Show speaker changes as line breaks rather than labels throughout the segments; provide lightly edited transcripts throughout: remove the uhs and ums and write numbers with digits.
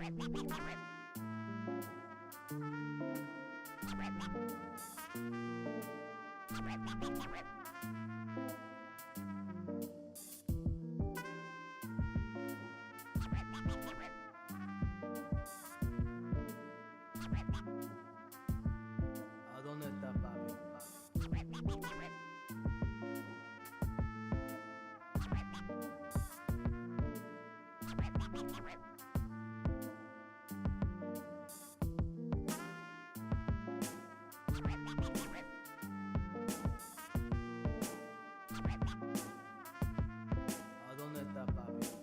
¿A dónde está papi? ¿A dónde está papi? ¿A dónde está papi?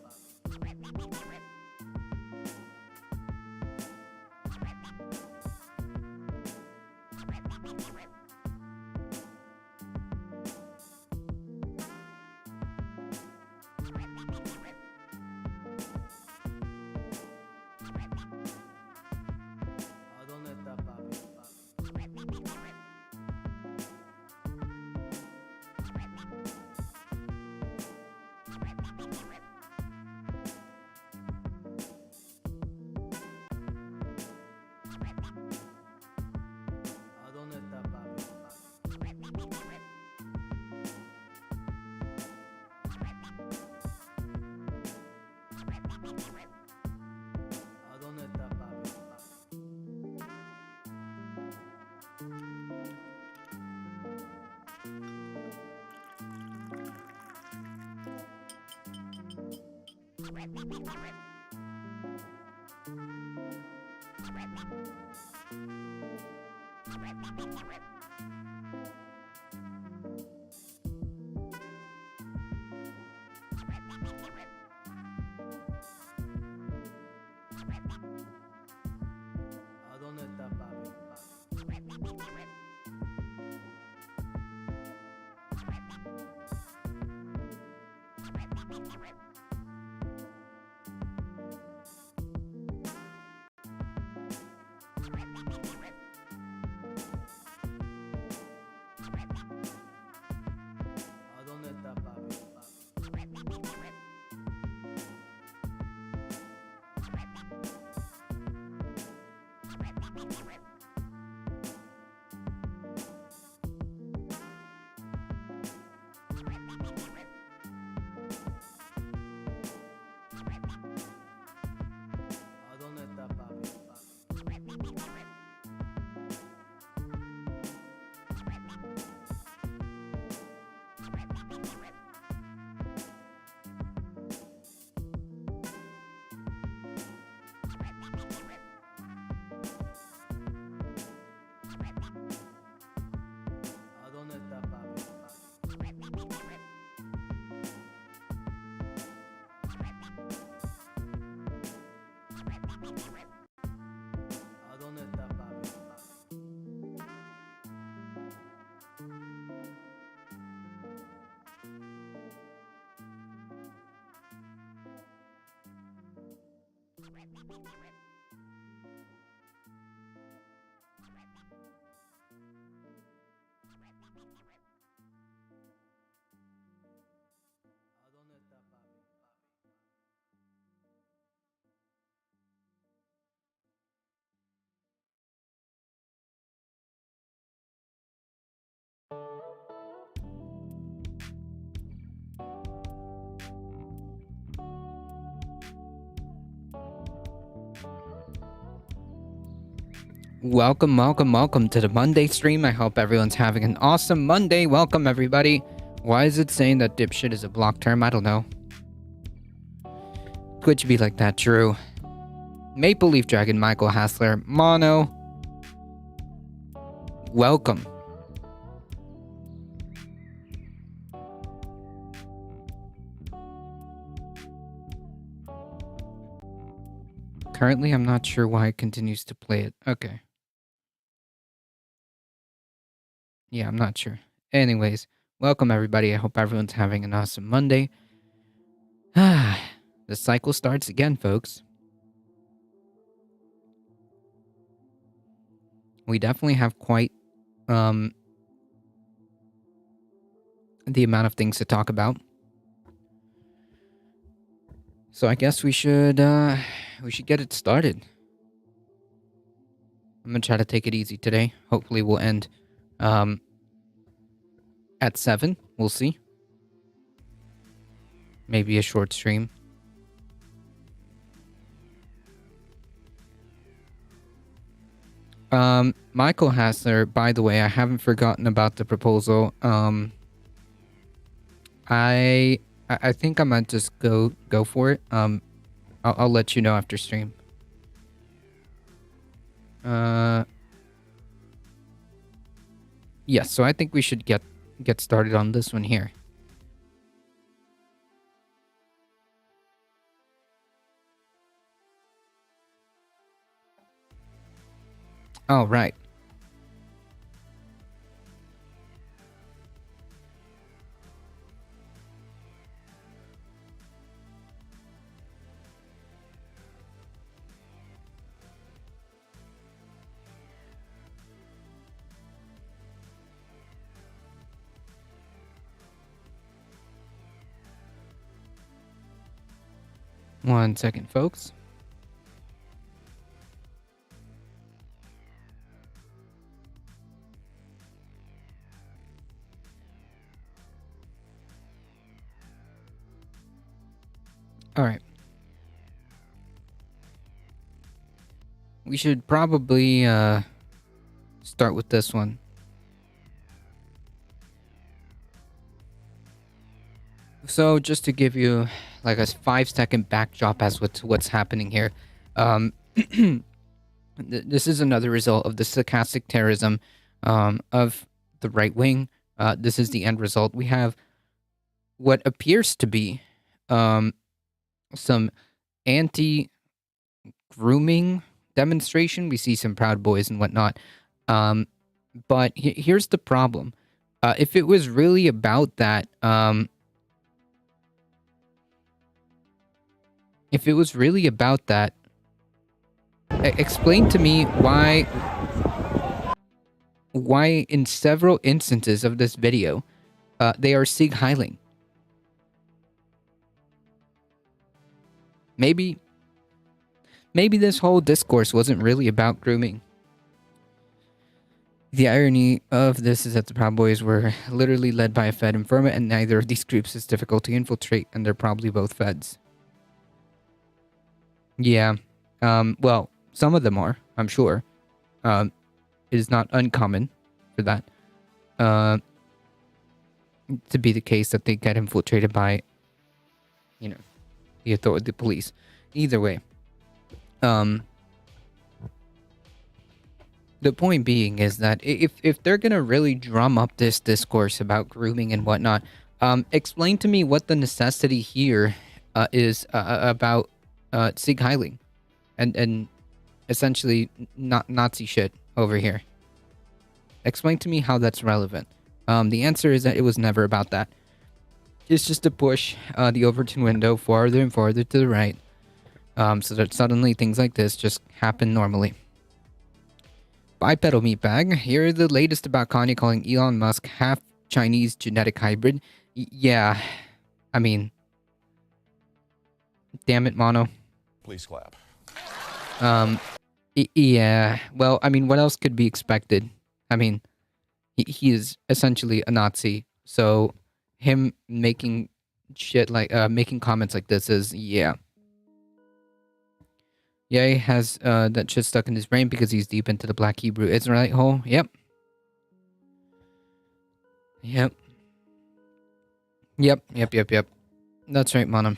¿A dónde está papi? ¿A dónde está papi? ¿A dónde está papi? ¿A dónde está papi? ¿A dónde está papi? ¿A dónde está papi? ¿A dónde está papi? ¿A dónde está papi?
Welcome to the Monday stream. I hope everyone's having an awesome Monday. Welcome, everybody. Why is it saying that dipshit is a block term? I don't know. Could you be like that, Drew? Maple Leaf Dragon, Michael Hassler, Mono. Welcome. Currently, I'm not sure why it continues to play it. Okay. Yeah, I'm not sure. Anyways, welcome everybody. I hope everyone's having an awesome Monday. The cycle starts again, folks. We definitely have quite the amount of things to talk about. So I guess we should we should get it started. I'm gonna try to take it easy today. Hopefully we'll end at 7. We'll see. Maybe a short stream. Michael Hassler, by the way, I haven't forgotten about the proposal. I think I might just go for it. I'll let you know after stream. Yes, so I think we should get started on this one here. All right. One second, folks. All right. We should probably start with this one. So just to give you like a 5-second backdrop as to what's happening here. This is another result of the stochastic terrorism of the right wing. This is the end result. We have what appears to be some anti-grooming demonstration. We see some Proud Boys and whatnot. But here's the problem. If it was really about that, explain to me why in several instances of this video, they are Sieg Heiling. Maybe this whole discourse wasn't really about grooming. The irony of this is that the Proud Boys were literally led by a Fed informant, and neither of these groups is difficult to infiltrate, and they're probably both Feds. Yeah. Well, some of them are, I'm sure. It is not uncommon for that to be the case that they get infiltrated by, the authority, the police. Either way, the point being is that if they're gonna really drum up this discourse about grooming and whatnot, explain to me what the necessity here is about Sieg Heiling and essentially not Nazi shit over here. Explain to me how that's relevant. The answer is that it was never about that. It's just to push the Overton window farther and farther to the right, so that suddenly things like this just happen normally. Bipedal meatbag. Here are the latest about Kanye calling Elon Musk half Chinese genetic hybrid. Yeah, I mean, damn it, Mono.
Please clap.
Yeah. Well, I mean, what else could be expected? I mean, he is essentially a Nazi, so him making shit like making comments like this is yeah. Yeah, he has that shit stuck in his brain because he's deep into the Black Hebrew Israelite hole. Yep. That's right, Mono.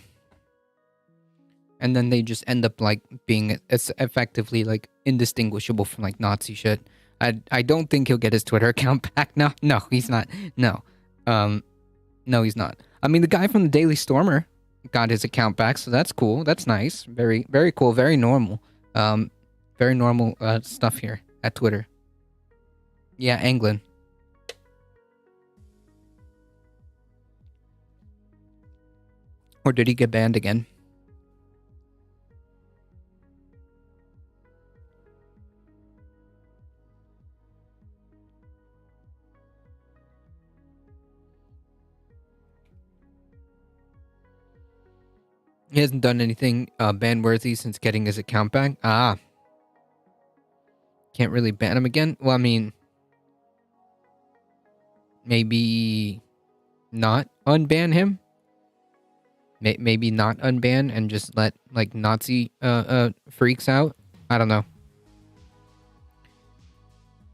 And then they just end up like being effectively like indistinguishable from like Nazi shit. I don't think he'll get his Twitter account back. No, he's not. No, he's not. I mean, the guy from the Daily Stormer got his account back, so that's cool. That's nice. Very, very cool. Very normal. Very normal stuff here at Twitter. Yeah, England. Or did he get banned again? He hasn't done anything ban-worthy since getting his account back. Can't really ban him again. Well, I mean, maybe not unban him. Maybe not unban and just let like Nazi freaks out. I don't know.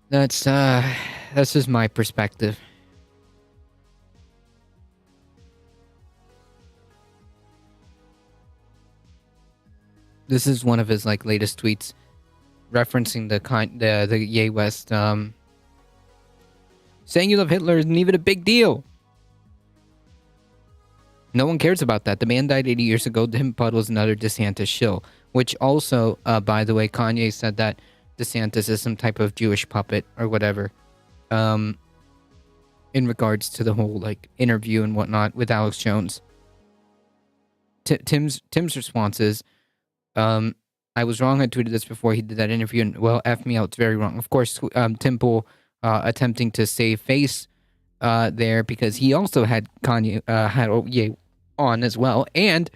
That's just my perspective. This is one of his like latest tweets referencing the Ye West saying you love Hitler isn't even a big deal. No one cares about that. The man died 80 years ago. Tim Puddle's another DeSantis shill. Which also, by the way, Kanye said that DeSantis is some type of Jewish puppet or whatever. In regards to the whole like interview and whatnot with Alex Jones. Tim's response is, I was wrong. I tweeted this before he did that interview, and well, F me out. It's very wrong. Of course, Tim Pool attempting to save face there because he also had Kanye had Ye on as well, and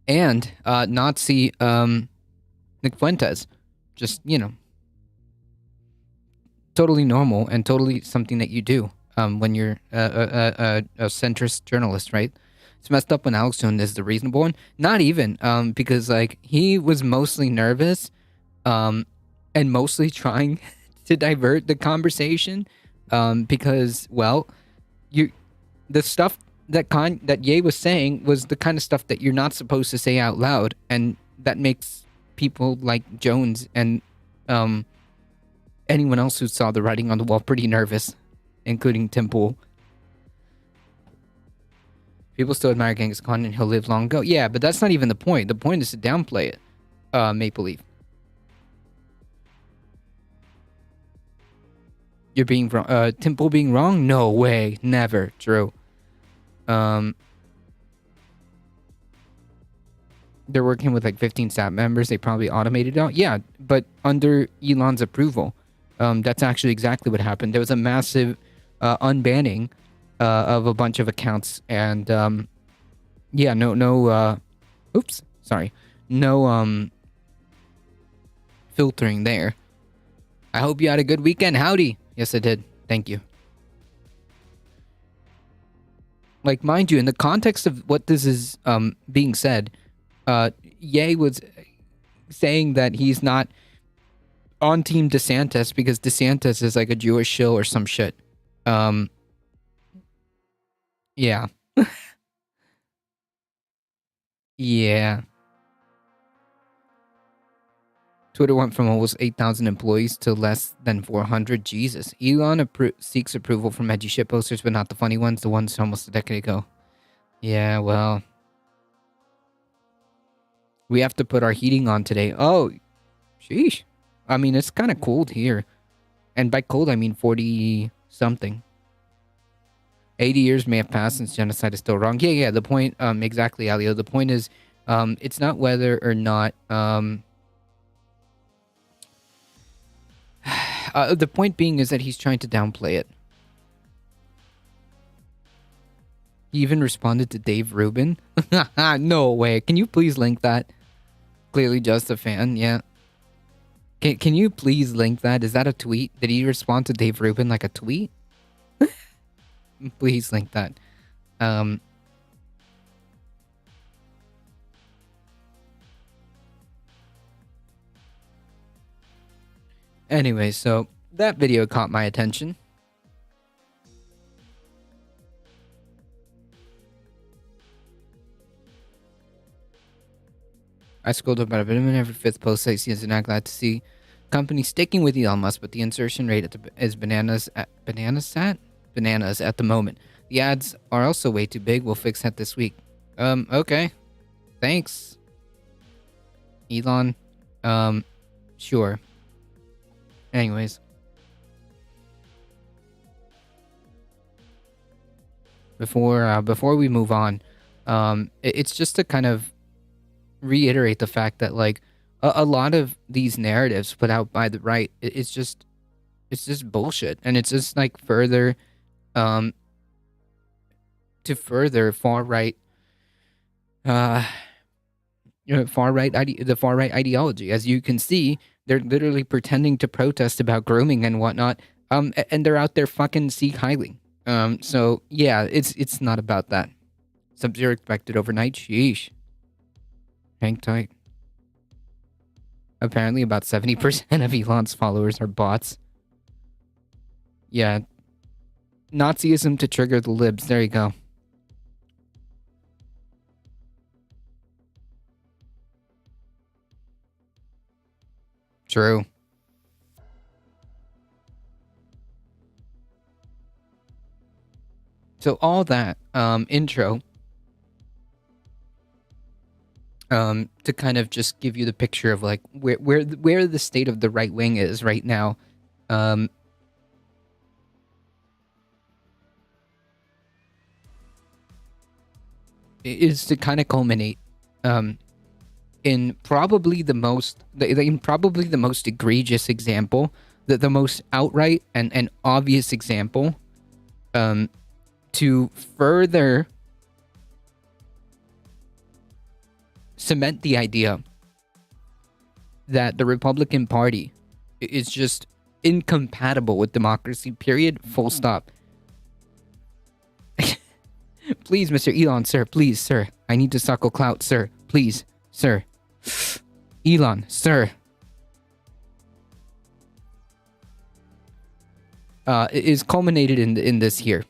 and Nazi Nick Fuentes, just totally normal and totally something that you do when you're a centrist journalist, right? It's messed up when Alex Jones is the reasonable one. Not even because like he was mostly nervous and mostly trying to divert the conversation because well, the stuff that Ye was saying was the kind of stuff that you're not supposed to say out loud, and that makes people like Jones and anyone else who saw the writing on the wall pretty nervous, including Tim Pool. People still admire Genghis Khan and he'll live long ago. Yeah, but that's not even the point. The point is to downplay it. Maple Leaf. You're being wrong. Tim Pool being wrong? No way. Never. True. They're working with like 15 staff members. They probably automated it out. Yeah, but under Elon's approval. That's actually exactly what happened. There was a massive unbanning of a bunch of accounts, and yeah, no filtering there. I hope you had a good weekend. Howdy. Yes, I did. Thank you. Like, mind you, in the context of what this is being said, Ye was saying that he's not on Team DeSantis because DeSantis is like a Jewish shill or some shit. Yeah. Yeah. Twitter went from almost 8,000 employees to less than 400. Jesus. Elon seeks approval from edgy shit posters, but not the funny ones, the ones almost a decade ago. Yeah, well. We have to put our heating on today. Oh, sheesh. I mean, it's kind of cold here. And by cold, I mean 40-something. 80 years may have passed since genocide is still wrong. Yeah, the point, exactly, Alio. The point is, it's not whether or not, the point being is that he's trying to downplay it. He even responded to Dave Rubin. No way. Can you please link that? Clearly just a fan, yeah. Can you please link that? Is that a tweet? Did he respond to Dave Rubin like a tweet? Please link that. Anyway, so that video caught my attention. I scrolled up about a bit of every fifth post I see is not glad to see company sticking with Elon Musk, but the insertion rate is bananas at the moment. The ads are also way too big. We'll fix that this week. Okay. Thanks, Elon. Sure. Anyways. Before we move on, it's just to kind of reiterate the fact that like a lot of these narratives put out by the right, it's just bullshit, and it's just like further far right uh, the far right ideology. As you can see, they're literally pretending to protest about grooming and whatnot. And they're out there fucking Sieg Heiling. So yeah, it's not about that. Sub-Zero expected overnight. Sheesh. Hang tight. Apparently, about 70% of Elon's followers are bots. Yeah. Nazism to trigger the libs. There you go. True. So all that intro to kind of just give you the picture of like where the state of the right wing is right now. Is to kind of culminate in probably the most egregious example, the most outright and obvious example to further cement the idea that the Republican Party is just incompatible with democracy, period, full stop. Please, Mr. Elon, sir, please, sir. I need to suckle clout, sir. Please, sir. Elon, sir. Is culminated in this here.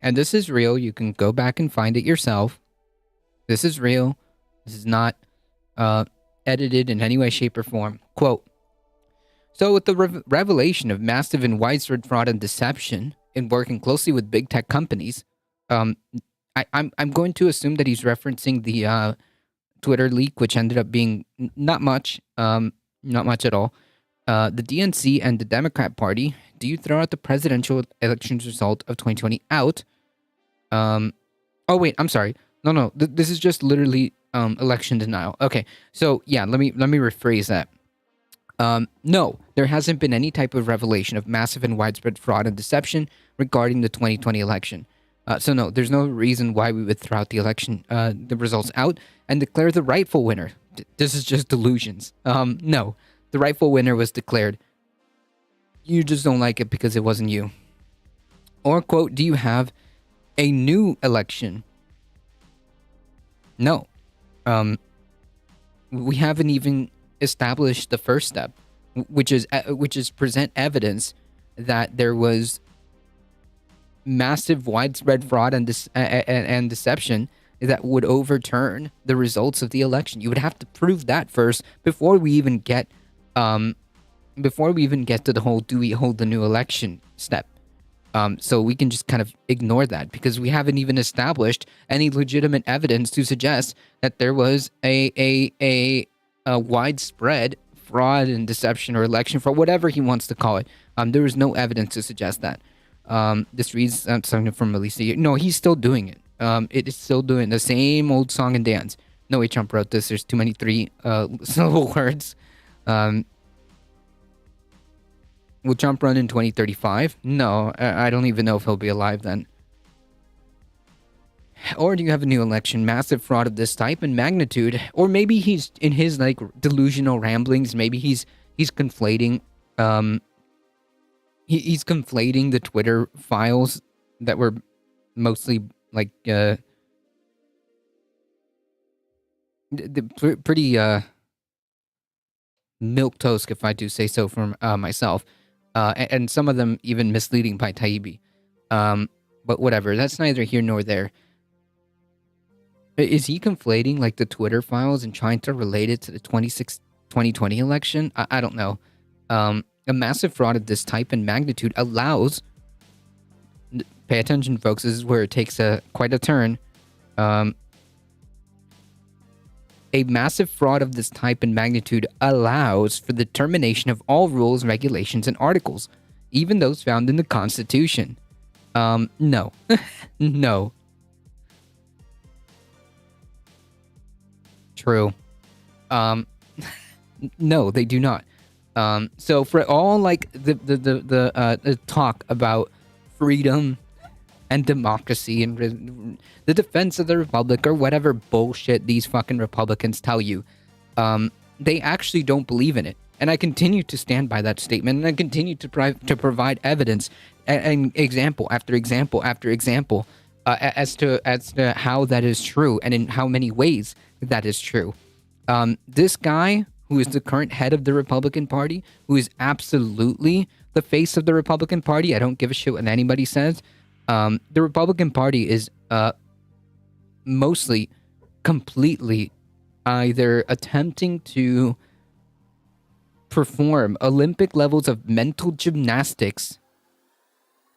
And this is real. You can go back and find it yourself. This is real. This is not edited in any way, shape, or form. Quote, so with the revelation of massive and widespread fraud and deception in working closely with big tech companies, I'm going to assume that he's referencing the Twitter leak, which ended up being not much at all. The DNC and the Democrat Party, do you throw out the presidential elections result of 2020 out? Oh wait, I'm sorry. No. This is just literally election denial. Okay, so yeah, let me rephrase that. No, there hasn't been any type of revelation of massive and widespread fraud and deception regarding the 2020 election. So no, there's no reason why we would throw out the election, the results out and declare the rightful winner. This is just delusions. No, the rightful winner was declared. You just don't like it because it wasn't you. Or quote, do you have a new election? No. We haven't even established the first step, which is present evidence that there was massive widespread fraud and deception that would overturn the results of the election. You would have to prove that first before we even get to the whole do we hold the new election step. So we can just kind of ignore that because we haven't even established any legitimate evidence to suggest that there was a widespread fraud and deception or election fraud, whatever he wants to call it. There was no evidence to suggest that. This reads something from Melissa. No, he's still doing it. It is still doing the same old song and dance. No way Trump wrote this. There's too many syllable words. Will Trump run in 2035? No, I don't even know if he'll be alive then. Or do you have a new election, massive fraud of this type and magnitude? Or maybe he's in his like delusional ramblings. Maybe he's conflating. He's conflating the Twitter files that were mostly like pretty milquetoast, if I do say so for myself, and some of them even misleading by Taibbi. But whatever, that's neither here nor there. Is he conflating like the Twitter files and trying to relate it to the 2020 election? I don't know. A massive fraud of this type and magnitude allows, pay attention folks, this is where it takes quite a turn. A massive fraud of this type and magnitude allows for the termination of all rules, regulations, and articles, even those found in the Constitution. No. No. True. No, they do not. So for all like the talk about freedom and democracy and the defense of the republic or whatever bullshit these fucking Republicans tell you, they actually don't believe in it. And I continue to stand by that statement, and I continue to provide evidence and example after example after example as to how that is true and in how many ways that is true. This guy, who is the current head of the Republican Party, who is absolutely the face of the Republican Party, I don't give a shit what anybody says. The Republican Party is mostly, completely, either attempting to perform Olympic levels of mental gymnastics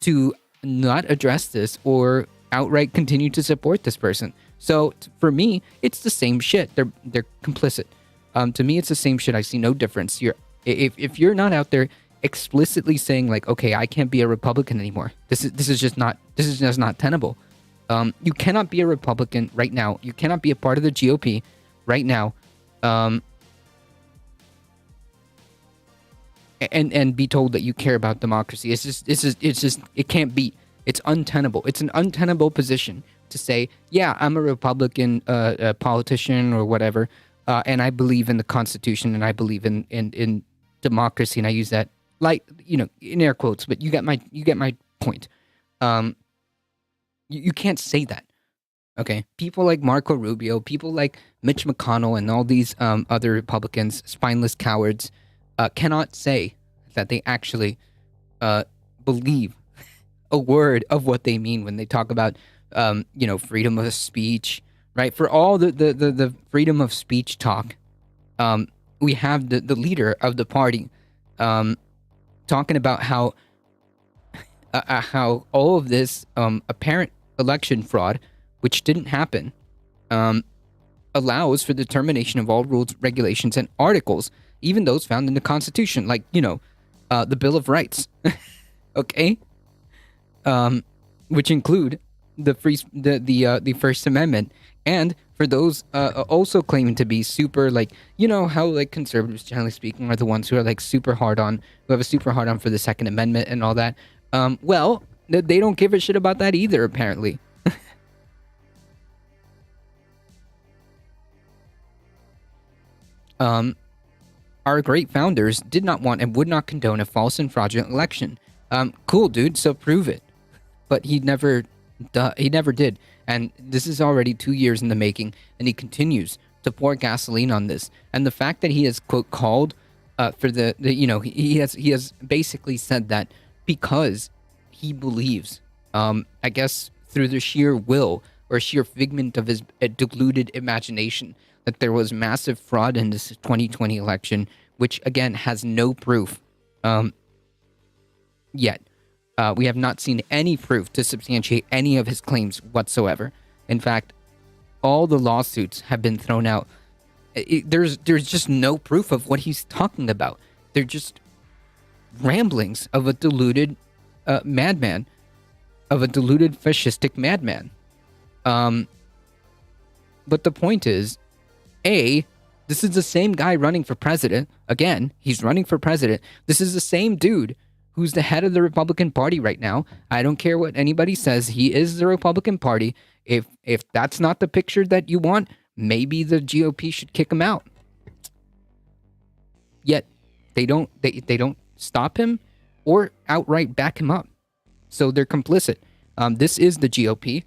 to not address this or outright continue to support this person. So for me, it's the same shit. They're complicit. To me, it's the same shit. I see no difference. If you're not out there explicitly saying like, okay, I can't be a Republican anymore. This is just not tenable. You cannot be a Republican right now. You cannot be a part of the GOP right now. And be told that you care about democracy. It's just it can't be. It's untenable. It's an untenable position to say, yeah, I'm a Republican politician or whatever, and I believe in the Constitution and I believe in democracy, and I use that like, you know, in air quotes, but you get my point. You can't say that. Okay, people like Marco Rubio, people like Mitch McConnell, and all these other Republicans, spineless cowards, cannot say that they actually believe a word of what they mean when they talk about, freedom of speech, right? For all the freedom of speech talk, we have the leader of the party talking about how all of this apparent election fraud, which didn't happen, allows for the termination of all rules, regulations, and articles, even those found in the Constitution, like, the Bill of Rights, okay, which include the First Amendment, and for those also claiming to be super, like, how like conservatives, generally speaking, are the ones who are like who have a super hard on for the Second Amendment and all that. Well, they don't give a shit about that either, apparently. Our great founders did not want and would not condone a false and fraudulent election. Cool, dude. So prove it. But he never did. And this is already 2 years in the making, and he continues to pour gasoline on this. And the fact that he has, quote, called for he has basically said that because he believes, I guess through the sheer will or sheer figment of his deluded imagination, that there was massive fraud in this 2020 election, which again has no proof yet. We have not seen any proof to substantiate any of his claims whatsoever. In fact, all the lawsuits have been thrown out. There's just no proof of what he's talking about. They're just ramblings of a deluded madman, of a deluded fascistic madman. But the point is, this is the same guy running for president. Again, he's running for president. This is the same dude who's the head of the Republican Party right now. I don't care what anybody says. He is the Republican Party. If that's not the picture that you want, maybe the GOP should kick him out. Yet they don't stop him or outright back him up. So they're complicit. This is the GOP.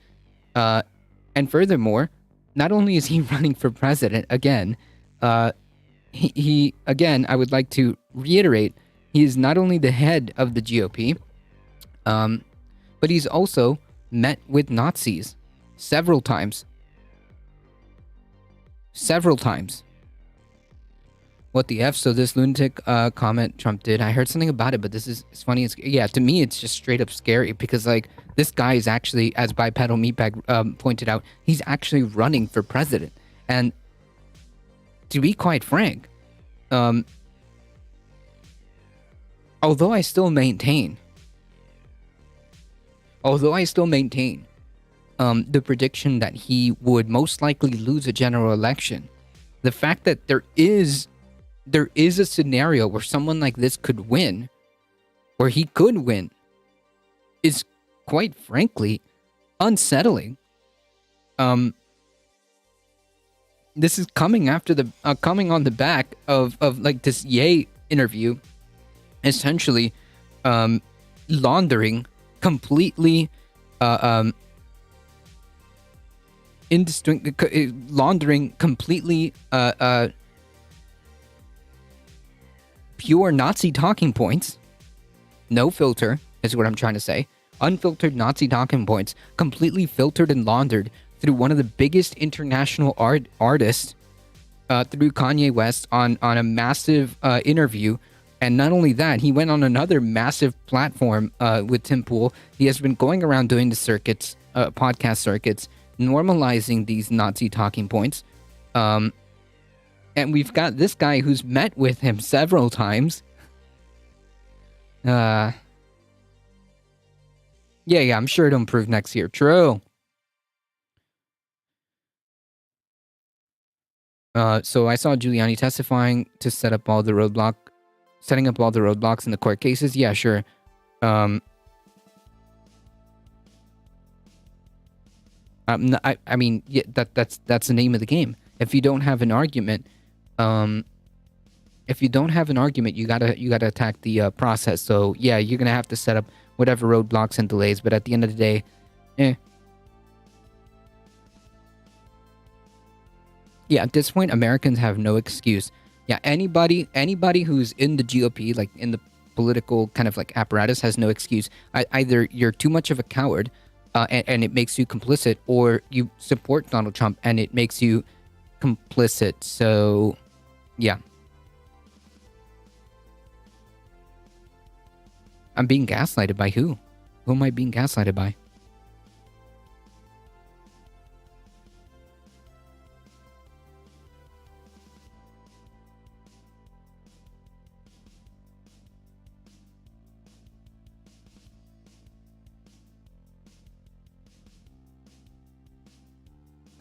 And furthermore, not only is he running for president again, he again, I would like to reiterate, he is not only the head of the GOP, but he's also met with Nazis several times. What the F? So this lunatic comment Trump did, I heard something about it, but it's funny. To me, it's just straight up scary because, like, this guy is actually, as Bipedal Meatbag pointed out, he's actually running for president. And to be quite frank, although I still maintain the prediction that he would most likely lose a general election, the fact that there is a scenario where someone like this could win, where he could win, is quite frankly unsettling. Um, this is coming after the coming on the back of like this Ye interview, essentially, um, laundering completely, uh, um, laundering completely, pure Nazi talking points. No filter is what I'm trying to say. Unfiltered Nazi talking points, completely filtered and laundered through one of the biggest international artists, through Kanye West on a massive interview. And not only that, he went on another massive platform with Tim Pool. He has been going around doing the circuits, podcast circuits, normalizing these Nazi talking points. And we've got this guy who's met with him several times. Yeah, I'm sure it'll improve next year. True. So I saw Giuliani testifying to setting up all the roadblocks in the court cases. Yeah, sure. I mean, yeah, that's the name of the game. If you don't have an argument, you gotta attack the process. So yeah, you're gonna have to set up whatever roadblocks and delays. But at the end of the day, yeah, at this point, Americans have no excuse. Yeah, anybody who's in the GOP, like in the political kind of like apparatus, has no excuse. Either you're too much of a coward, and it makes you complicit, or you support Donald Trump and it makes you complicit. So, yeah. I'm being gaslighted by who? Who am I being gaslighted by?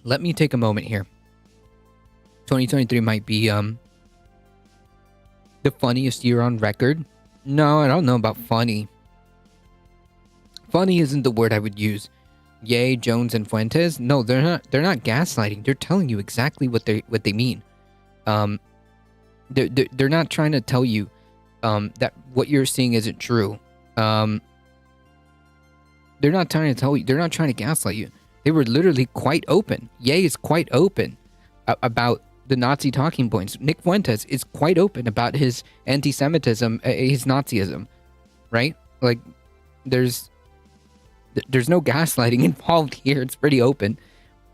Let me take a moment here. 2023 might be the funniest year on record. No, I don't know about funny. Funny isn't the word I would use. Ye, Jones, and Fuentes. No, they're not. They're not gaslighting. They're telling you exactly what they mean. They're not trying to tell you that what you're seeing isn't true. They're not trying to tell you. They're not trying to gaslight you. They were literally quite open. Ye is quite open about the Nazi talking points. Nick Fuentes is quite open about his anti-Semitism, his Nazism, right? Like, there's no gaslighting involved here. It's pretty open.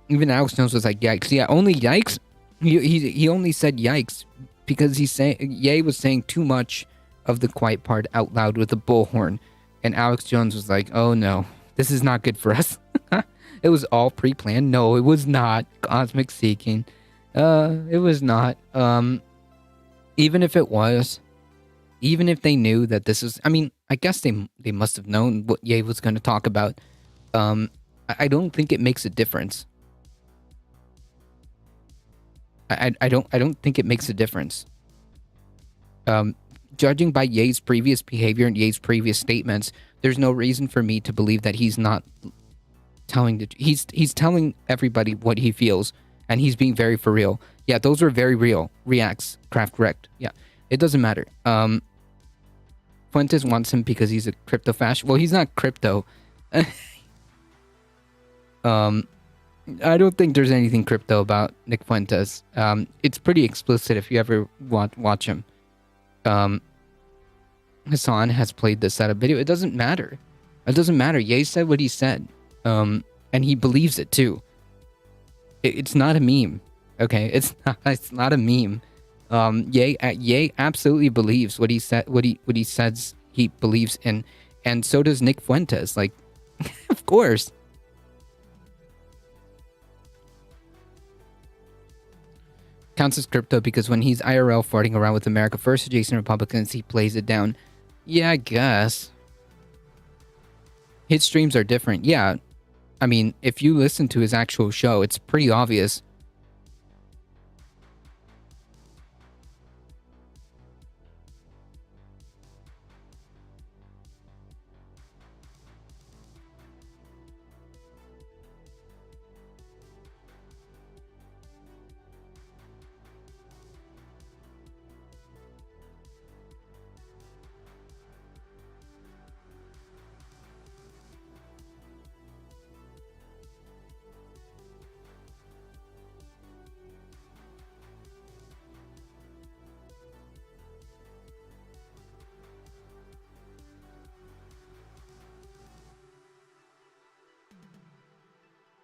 Even Alex Jones was like, yikes. Yeah, only yikes. He only said yikes because Ye was saying too much of the quiet part out loud with a bullhorn. And Alex Jones was like, oh no, this is not good for us. It was all pre-planned. No, it was not. Cosmic seeking. It was not. Even if it was, even if they knew that this is, I mean, I guess they must have known what Ye was going to talk about. I don't think it makes a difference. I don't think it makes a difference. Judging by Ye's previous behavior and Ye's previous statements, there's no reason for me to believe that he's not he's telling everybody what he feels, and he's being very for real. Yeah, those were very real reacts. Craft correct. Yeah, it doesn't matter. Fuentes wants him because he's a crypto fascist. Well, he's not crypto. I don't think there's anything crypto about Nick Fuentes. It's pretty explicit if you ever watch him. Hassan has played this at a video. It doesn't matter. It doesn't matter. Ye said what he said. And he believes it too. It's not a meme. Okay, it's not a meme. Ye absolutely believes what he said. What he says he believes in, and so does Nick Fuentes. Like, of course. Counts as crypto because when he's IRL farting around with America First adjacent Republicans, he plays it down. Yeah, I guess. His streams are different. Yeah. I mean, if you listen to his actual show, it's pretty obvious.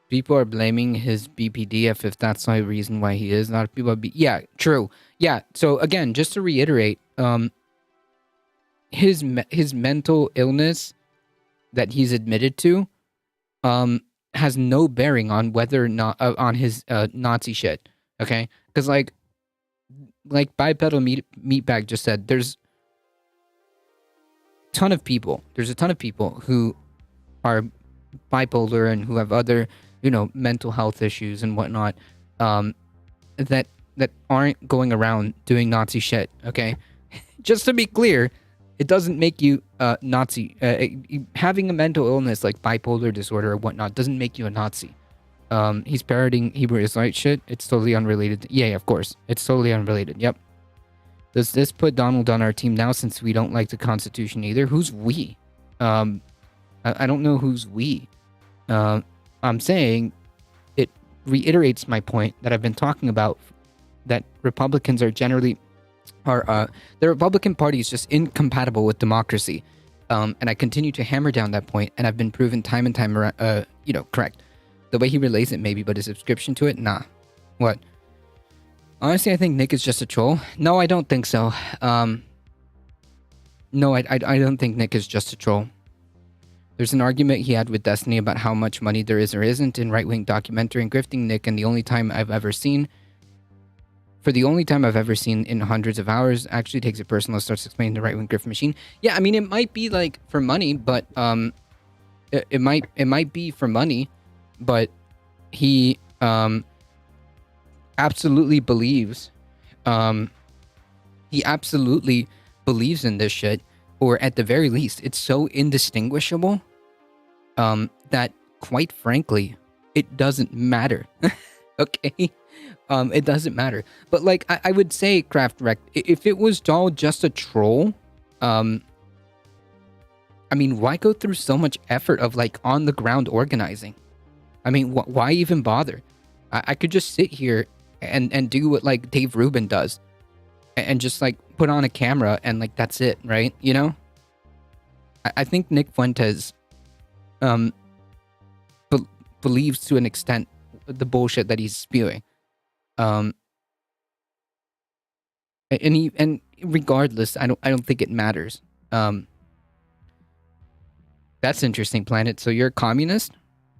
People are blaming his BPDF if that's the reason why he is not. People yeah, true. Yeah. So again, just to reiterate, his mental illness that he's admitted to, has no bearing on whether or not on his Nazi shit. Okay, because like Bipedal Meatbag just said, there's a ton of people. There's a ton of people who are bipolar and who have other, mental health issues and whatnot, that aren't going around doing Nazi shit. Okay, just to be clear, it doesn't make you Nazi. Having a mental illness like bipolar disorder or whatnot doesn't make you a Nazi. He's parroting Hebrew Israelite shit. It's totally unrelated. Yeah, of course. It's totally unrelated. Yep. Does this put Donald on our team now since we don't like the Constitution either? Who's we? I don't know who's we. I'm saying it reiterates my point that I've been talking about, that Republicans are generally the Republican Party is just incompatible with democracy. And I continue to hammer down that point, and I've been proven time and time around, correct. The way he relays it, maybe, but his subscription to it, nah. What? Honestly, I think Nick is just a troll. No, I don't think so. No, I don't think Nick is just a troll. There's an argument he had with Destiny about how much money there is or isn't in right-wing documentary and grifting Nick, and the only time I've ever seen in hundreds of hours, actually takes it personal, starts explaining the right-wing grift machine. Yeah, I mean, it might be like for money, but it might be for money, but he absolutely believes in this shit, or at the very least, it's so indistinguishable that, quite frankly, it doesn't matter. Okay? It doesn't matter. But like I would say, Craft Rec, if it was all just a troll, I mean, why go through so much effort of like on the ground organizing? I mean, why even bother? I could just sit here and do what like Dave Rubin does, and just like put on a camera and like that's it, right? You know? I think Nick Fuentes believes to an extent the bullshit that he's spewing. And regardless, I don't think it matters. That's interesting, Planet. So you're a communist?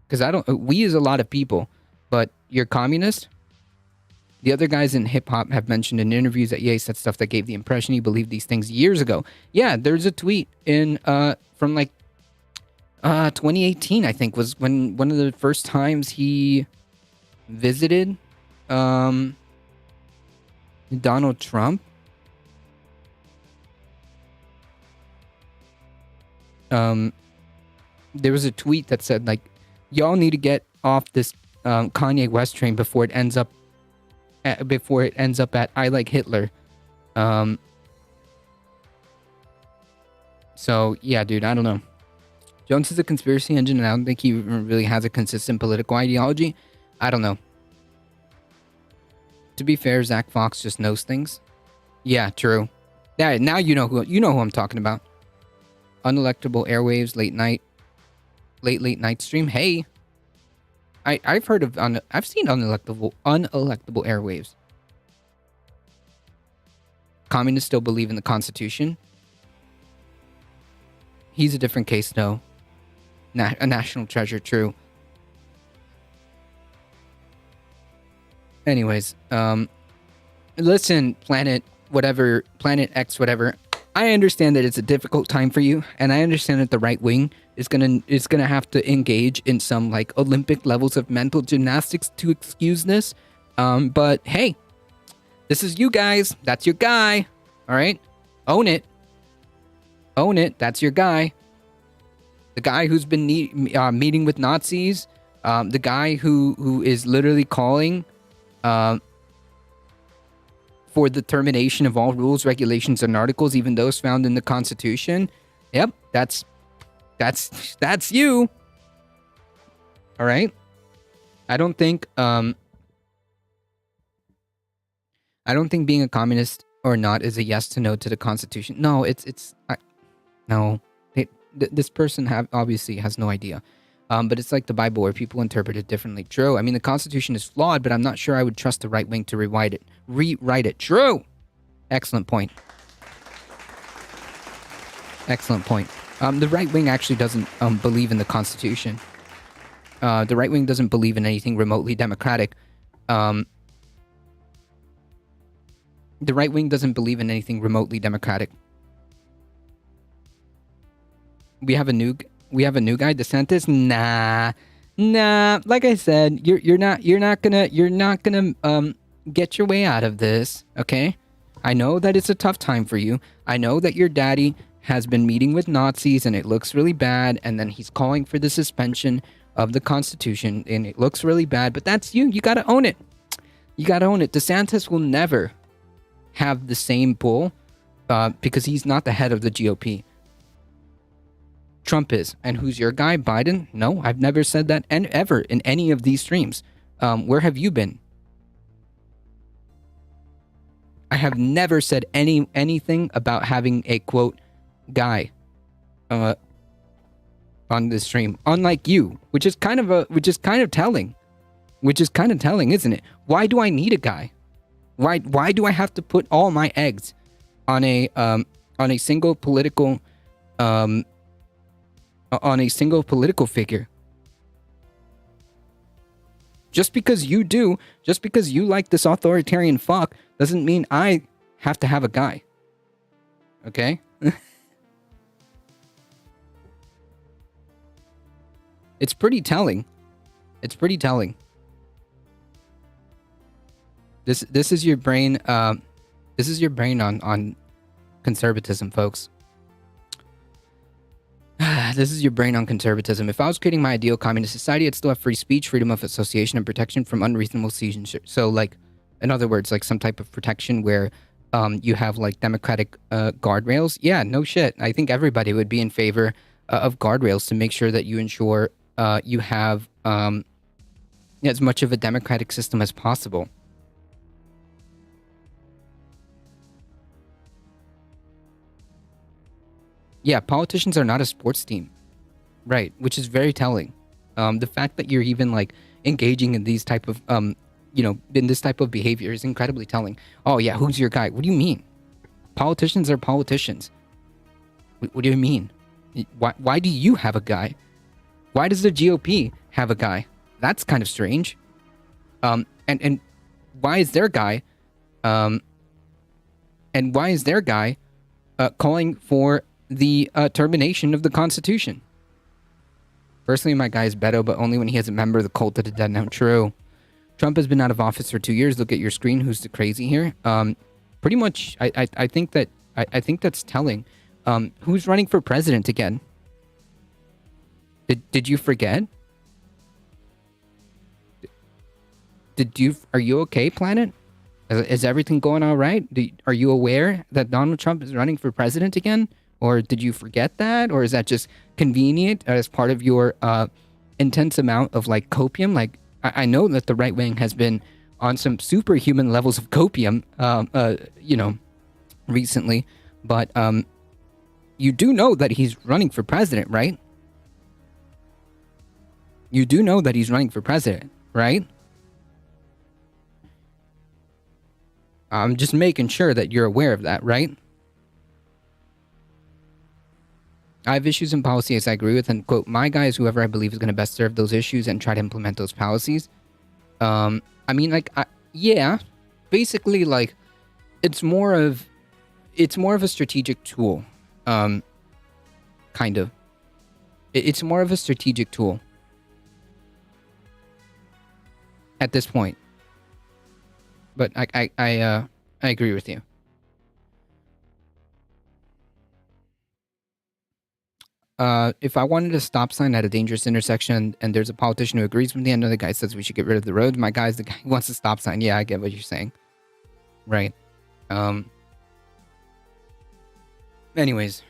Because we is a lot of people, but you're communist? The other guys in hip hop have mentioned in interviews that Ye said stuff that gave the impression he believed these things years ago. Yeah, there's a tweet from like 2018, I think, was when one of the first times he visited Donald Trump. There was a tweet that said like, y'all need to get off this Kanye West train before it ends up at I like Hitler. So yeah, dude, I don't know. Jones is a conspiracy engine, and I don't think he really has a consistent political ideology. I don't know. To be fair, Zach Fox just knows things. Yeah, true. Yeah, now you know who I'm talking about. Unelectable airwaves, late night stream. Hey, I've heard of I've seen unelectable airwaves. Communists still believe in the Constitution. He's a different case, though. A national treasure, true. Anyways, listen, Planet X, whatever. I understand that it's a difficult time for you, and I understand that the right wing is gonna have to engage in some like Olympic levels of mental gymnastics to excuse this. But hey, this is you guys. That's your guy. All right, own it. That's your guy. The guy who's been meeting with Nazis. The guy who is literally calling for the termination of all rules, regulations, and articles, even those found in the Constitution. Yep, that's you. All right. I don't think being a communist or not is a yes to no to the Constitution. No, no. This person obviously has no idea. But it's like the Bible where people interpret it differently. True. I mean, the Constitution is flawed, but I'm not sure I would trust the right wing to rewrite it. Rewrite it. True. Excellent point. Excellent point. The right wing actually doesn't believe in the Constitution. The right wing doesn't believe in anything remotely democratic. The right wing doesn't believe in anything remotely democratic. We have a new guy, DeSantis. Nah. Like I said, you're not gonna get your way out of this. Okay, I know that it's a tough time for you. I know that your daddy has been meeting with Nazis and it looks really bad, and then he's calling for the suspension of the Constitution and it looks really bad. But that's you. You gotta own it. You gotta own it. DeSantis will never have the same pull because he's not the head of the GOP. Trump is. And who's your guy? Biden? No, I've never said that ever in any of these streams. Where have you been? I have never said anything about having a quote guy on this stream. Unlike you, which is kind of telling. Which is kind of telling, isn't it? Why do I need a guy? Why do I have to put all my eggs on a single political figure? Just because you like this authoritarian fuck doesn't mean I have to have a guy. Okay? It's pretty telling. It's pretty telling. This is your brain this is your brain on conservatism, folks. This is your brain on conservatism. If I was creating my ideal communist society, I'd still have free speech, freedom of association, and protection from unreasonable seizure. So, like, in other words, like some type of protection where you have, like, democratic guardrails. Yeah, no shit. I think everybody would be in favor of guardrails to make sure that you ensure you have as much of a democratic system as possible. Yeah, politicians are not a sports team. Right, which is very telling. The fact that you're even like engaging in these type of in this type of behavior is incredibly telling. Oh yeah, who's your guy? What do you mean? Politicians are politicians. What do you mean? Why do you have a guy? Why does the GOP have a guy? That's kind of strange. And why is their guy calling for the termination of the Constitution? Personally, my guy is Beto, but only when he is a member of the cult of the dead. Now, true. Trump has been out of office for 2 years. Look at your screen. Who's the crazy here? Pretty much, I think that's telling. Who's running for president again? Did you forget? Are you okay, Planet? Is everything going all right? Are you aware that Donald Trump is running for president again? Or did you forget that? Or is that just convenient as part of your intense amount of like copium? Like, I know that the right wing has been on some superhuman levels of copium, recently. But you do know that he's running for president, right? You do know that he's running for president, right? I'm just making sure that you're aware of that, right? I have issues in policy, as I agree with, and quote, my guy is whoever I believe is going to best serve those issues and try to implement those policies. I mean, like, yeah, basically, like, it's more of a strategic tool, kind of. It's more of a strategic tool at this point. But I agree with you. If I wanted a stop sign at a dangerous intersection and there's a politician who agrees with me, another guy says we should get rid of the road, my guy's the guy who wants a stop sign. Yeah, I get what you're saying. Right. Anyways.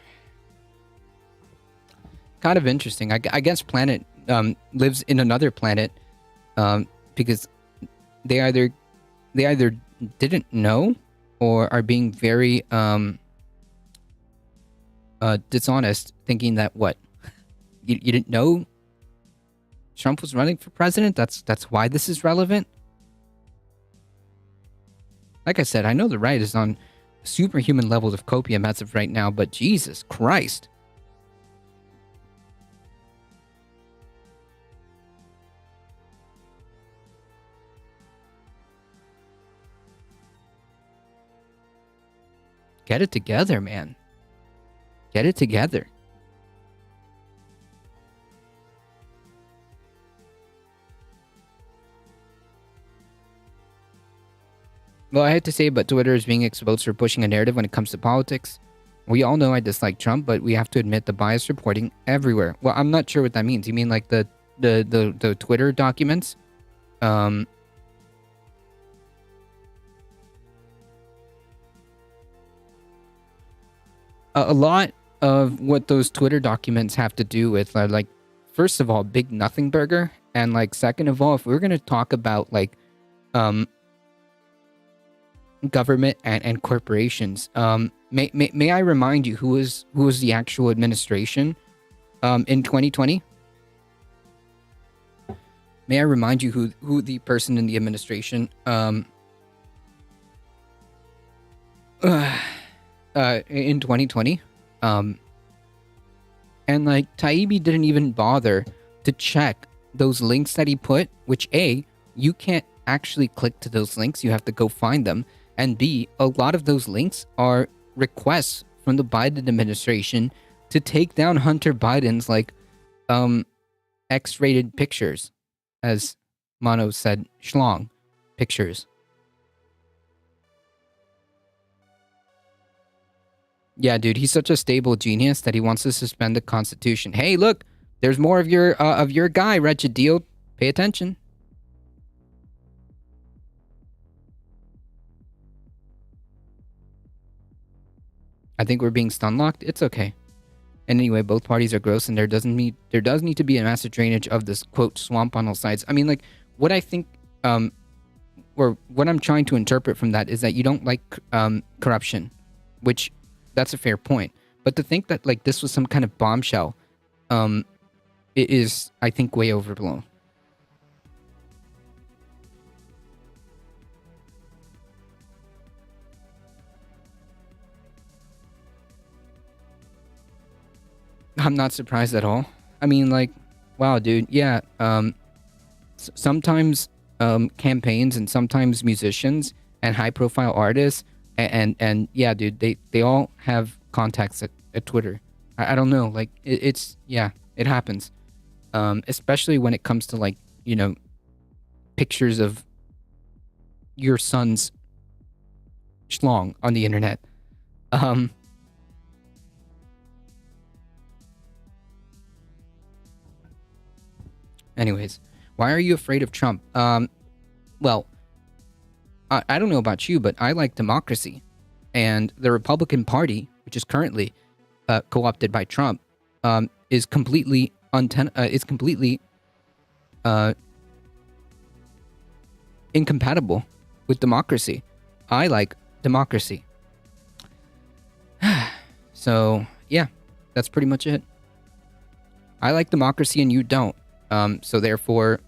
Kind of interesting. I guess Planet lives in another planet because they either didn't know or are being very dishonest, thinking that what you didn't know Trump was running for president. That's why this is relevant. Like I said, I know the right is on superhuman levels of copium as of right now, but Jesus Christ. Get it together, man. Get it together. Well, I hate to say it, but Twitter is being exposed for pushing a narrative when it comes to politics. We all know I dislike Trump, but we have to admit the bias reporting everywhere. Well, I'm not sure what that means. You mean like the Twitter documents? A lot of what those Twitter documents have to do with are like, first of all, Big Nothing Burger, and like second of all, if we're gonna talk about like government and corporations, may I remind you who was the actual administration in 2020? May I remind you who the person in the administration in 2020? And like Taibbi didn't even bother to check those links that he put, which A, you can't actually click to those links, you have to go find them. And B, a lot of those links are requests from the Biden administration to take down Hunter Biden's like X-rated pictures, as Mono said, schlong pictures. Yeah, dude, he's such a stable genius that he wants to suspend the Constitution. Hey, look, there's more of your guy, Wretched Deal. Pay attention. I think we're being stun locked. It's okay. And anyway, both parties are gross, and there does need to be a massive drainage of this quote swamp on all sides. I mean, like what I think, or what I'm trying to interpret from that is that you don't like corruption, which that's a fair point. But to think that like this was some kind of bombshell, it is, I think, way overblown. I'm not surprised at all. I mean, like, wow, dude. Yeah. Sometimes campaigns and sometimes musicians and high-profile artists and yeah, dude, they all have contacts at Twitter. I don't know. Like, it's yeah, it happens. Especially when it comes to like, you know, pictures of your son's schlong on the internet. Anyways, why are you afraid of Trump? Well, I don't know about you, but I like democracy. And the Republican Party, which is currently co-opted by Trump, is completely incompatible with democracy. I like democracy. So, yeah, that's pretty much it. I like democracy and you don't. So therefore,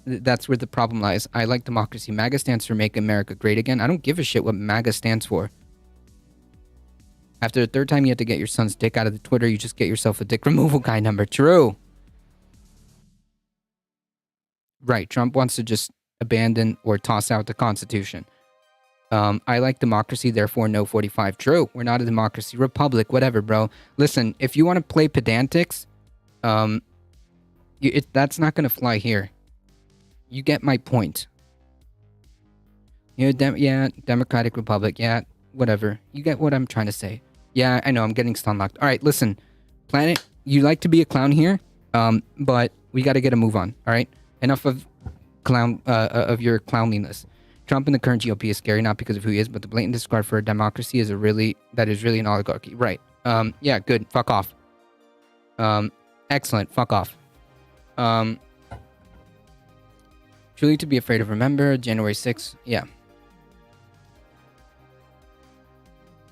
that's where the problem lies. I like democracy. MAGA stands for Make America Great Again. I don't give a shit what MAGA stands for. After the third time you have to get your son's dick out of the Twitter, you just get yourself a dick removal guy number. True. Right. Trump wants to just abandon or toss out the Constitution. I like democracy, therefore no 45. True. We're not a democracy. Republic. Whatever, bro. Listen, if you want to play pedantics, that's not going to fly here. You get my point. Democratic Republic. Yeah, whatever. You get what I'm trying to say. Yeah, I know. I'm getting stun locked. All right, listen. Planet, you like to be a clown here, but we got to get a move on. All right? Enough of your clowniness. Trump and the current GOP is scary, not because of who he is, but the blatant disregard for a democracy is really an oligarchy. Right. Yeah, good. Fuck off. Excellent. Fuck off. Truly to be afraid of, remember, January 6th. Yeah.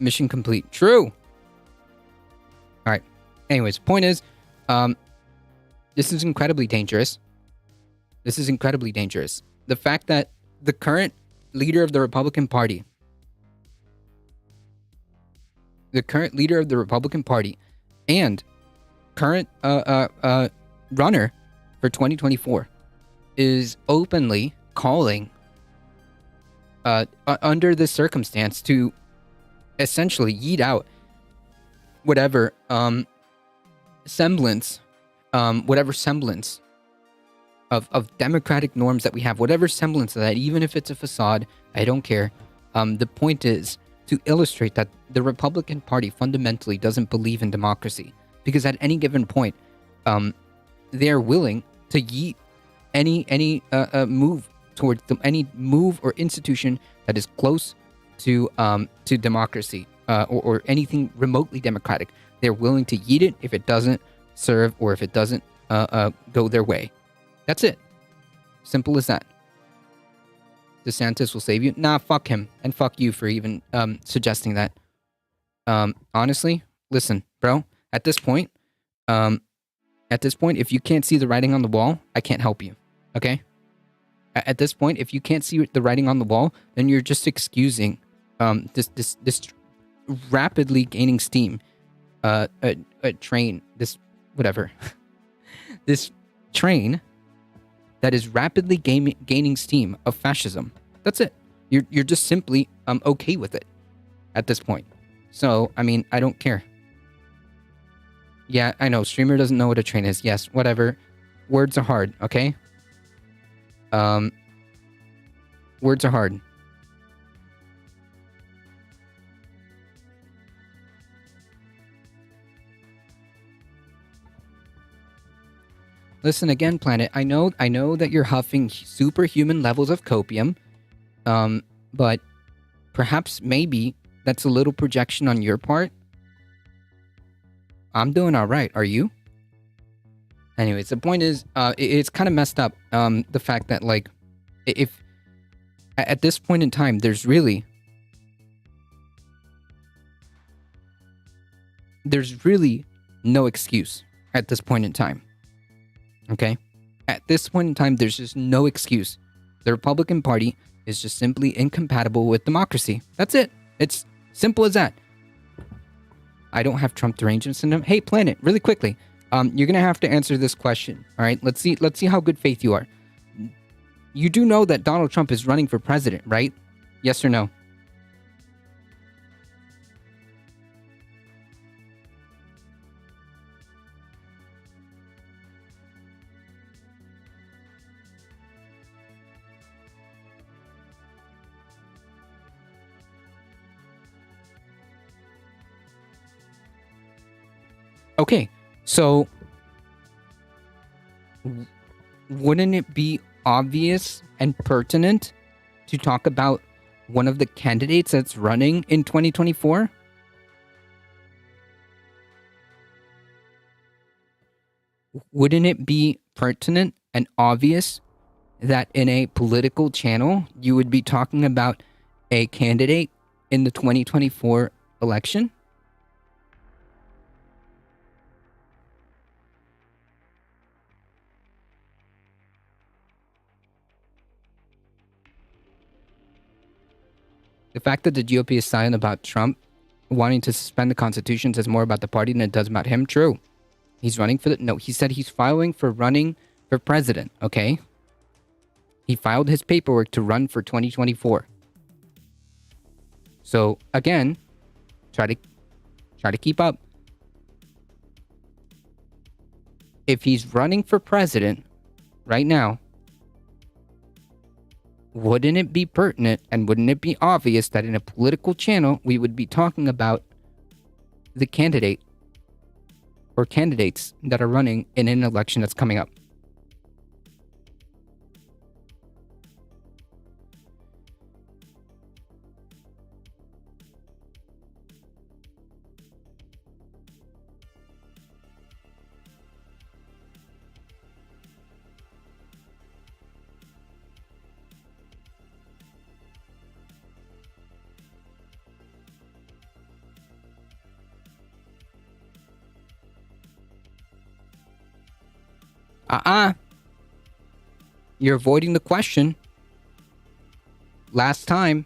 Mission complete. True. Alright. Anyways, point is, This is incredibly dangerous. This is incredibly dangerous. The fact that the current leader of the Republican Party, and current runner for 2024 is openly calling under this circumstance to essentially yeet out whatever semblance of democratic norms that we have, whatever semblance of that, even if it's a facade, I don't care. The point is to illustrate that the Republican Party fundamentally doesn't believe in democracy, because at any given point, they are willing to yeet any move towards any move or institution that is close to democracy or anything remotely democratic. They're willing to yeet it if it doesn't serve or if it doesn't go their way. That's it. Simple as that. DeSantis will save you. Nah, fuck him. And fuck you for even suggesting that. Honestly, listen, bro, at this point, if you can't see the writing on the wall, I can't help you. Okay? At this point, if you can't see the writing on the wall, then you're just excusing this rapidly gaining steam a train, this train that is rapidly gaining steam of fascism. That's it. You're just simply okay with it at this point. So, I mean, I don't care. Yeah, I know. Streamer doesn't know what a train is. Yes, whatever. Words are hard, okay? Words are hard. Listen again, Planet. I know that you're huffing superhuman levels of copium, but perhaps maybe that's a little projection on your part. I'm doing all right. Are you? Anyways, the point is, it's kind of messed up. The fact that like, if at this point in time, there's really no excuse at this point in time. Okay? At this point in time, there's just no excuse. The Republican Party is just simply incompatible with democracy. That's it. It's simple as that. I don't have Trump derangement syndrome. Hey, Planet, really quickly. You're gonna have to answer this question. All right? Let's see how good faith you are. You do know that Donald Trump is running for president, right? Yes or no? Okay, so wouldn't it be obvious and pertinent to talk about one of the candidates that's running in 2024? Wouldn't it be pertinent and obvious that in a political channel you would be talking about a candidate in the 2024 election? The fact that the GOP is silent about Trump wanting to suspend the Constitution says more about the party than it does about him. True. He's running for no, he said he's filing for running for president, okay? He filed his paperwork to run for 2024. So, again, try to keep up. If he's running for president right now, wouldn't it be pertinent and wouldn't it be obvious that in a political channel we would be talking about the candidate or candidates that are running in an election that's coming up? You're avoiding the question. Last time,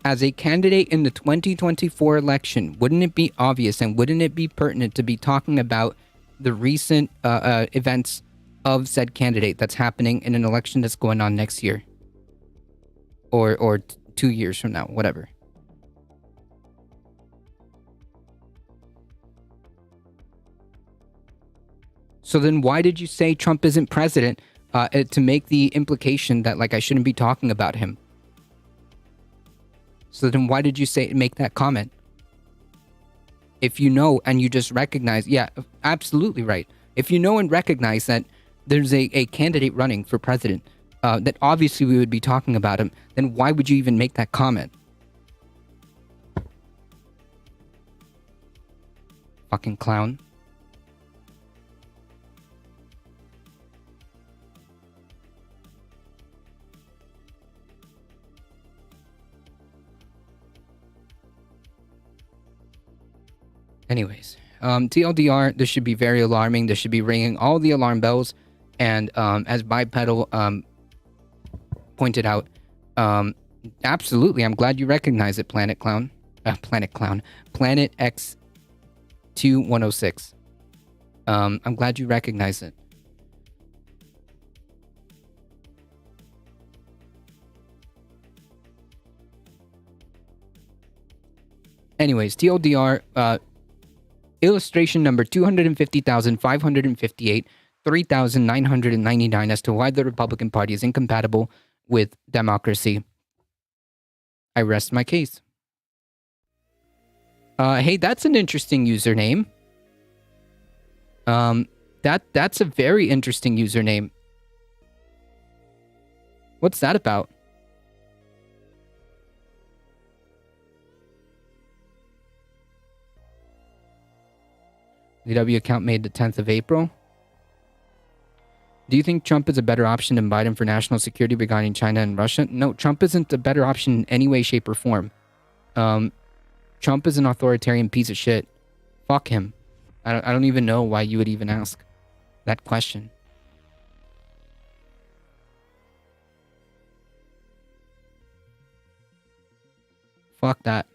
as a candidate in the 2024 election, wouldn't it be obvious and wouldn't it be pertinent to be talking about the recent events of said candidate that's happening in an election that's going on next year? Or 2 years from now, whatever. So then why did you say Trump isn't president to make the implication that, like, I shouldn't be talking about him? So then why did you make that comment? If you know and you just recognize, yeah, absolutely right. If you know and recognize that there's a candidate running for president, that obviously we would be talking about him, then why would you even make that comment? Fucking clown. Anyways, TLDR, this should be very alarming. This should be ringing all the alarm bells. And as Bipedal pointed out, absolutely, I'm glad you recognize it, Planet X2106. I'm glad you recognize it. Anyways, TLDR, illustration number 250,558, 3,999 as to why the Republican Party is incompatible with democracy. I rest my case. Hey, that's an interesting username. That's a very interesting username. What's that about? VW account made the 10th of April. Do you think Trump is a better option than Biden for national security regarding China and Russia? No, Trump isn't a better option in any way, shape, or form. Trump is an authoritarian piece of shit. Fuck him. I don't even know why you would even ask that question. Fuck that.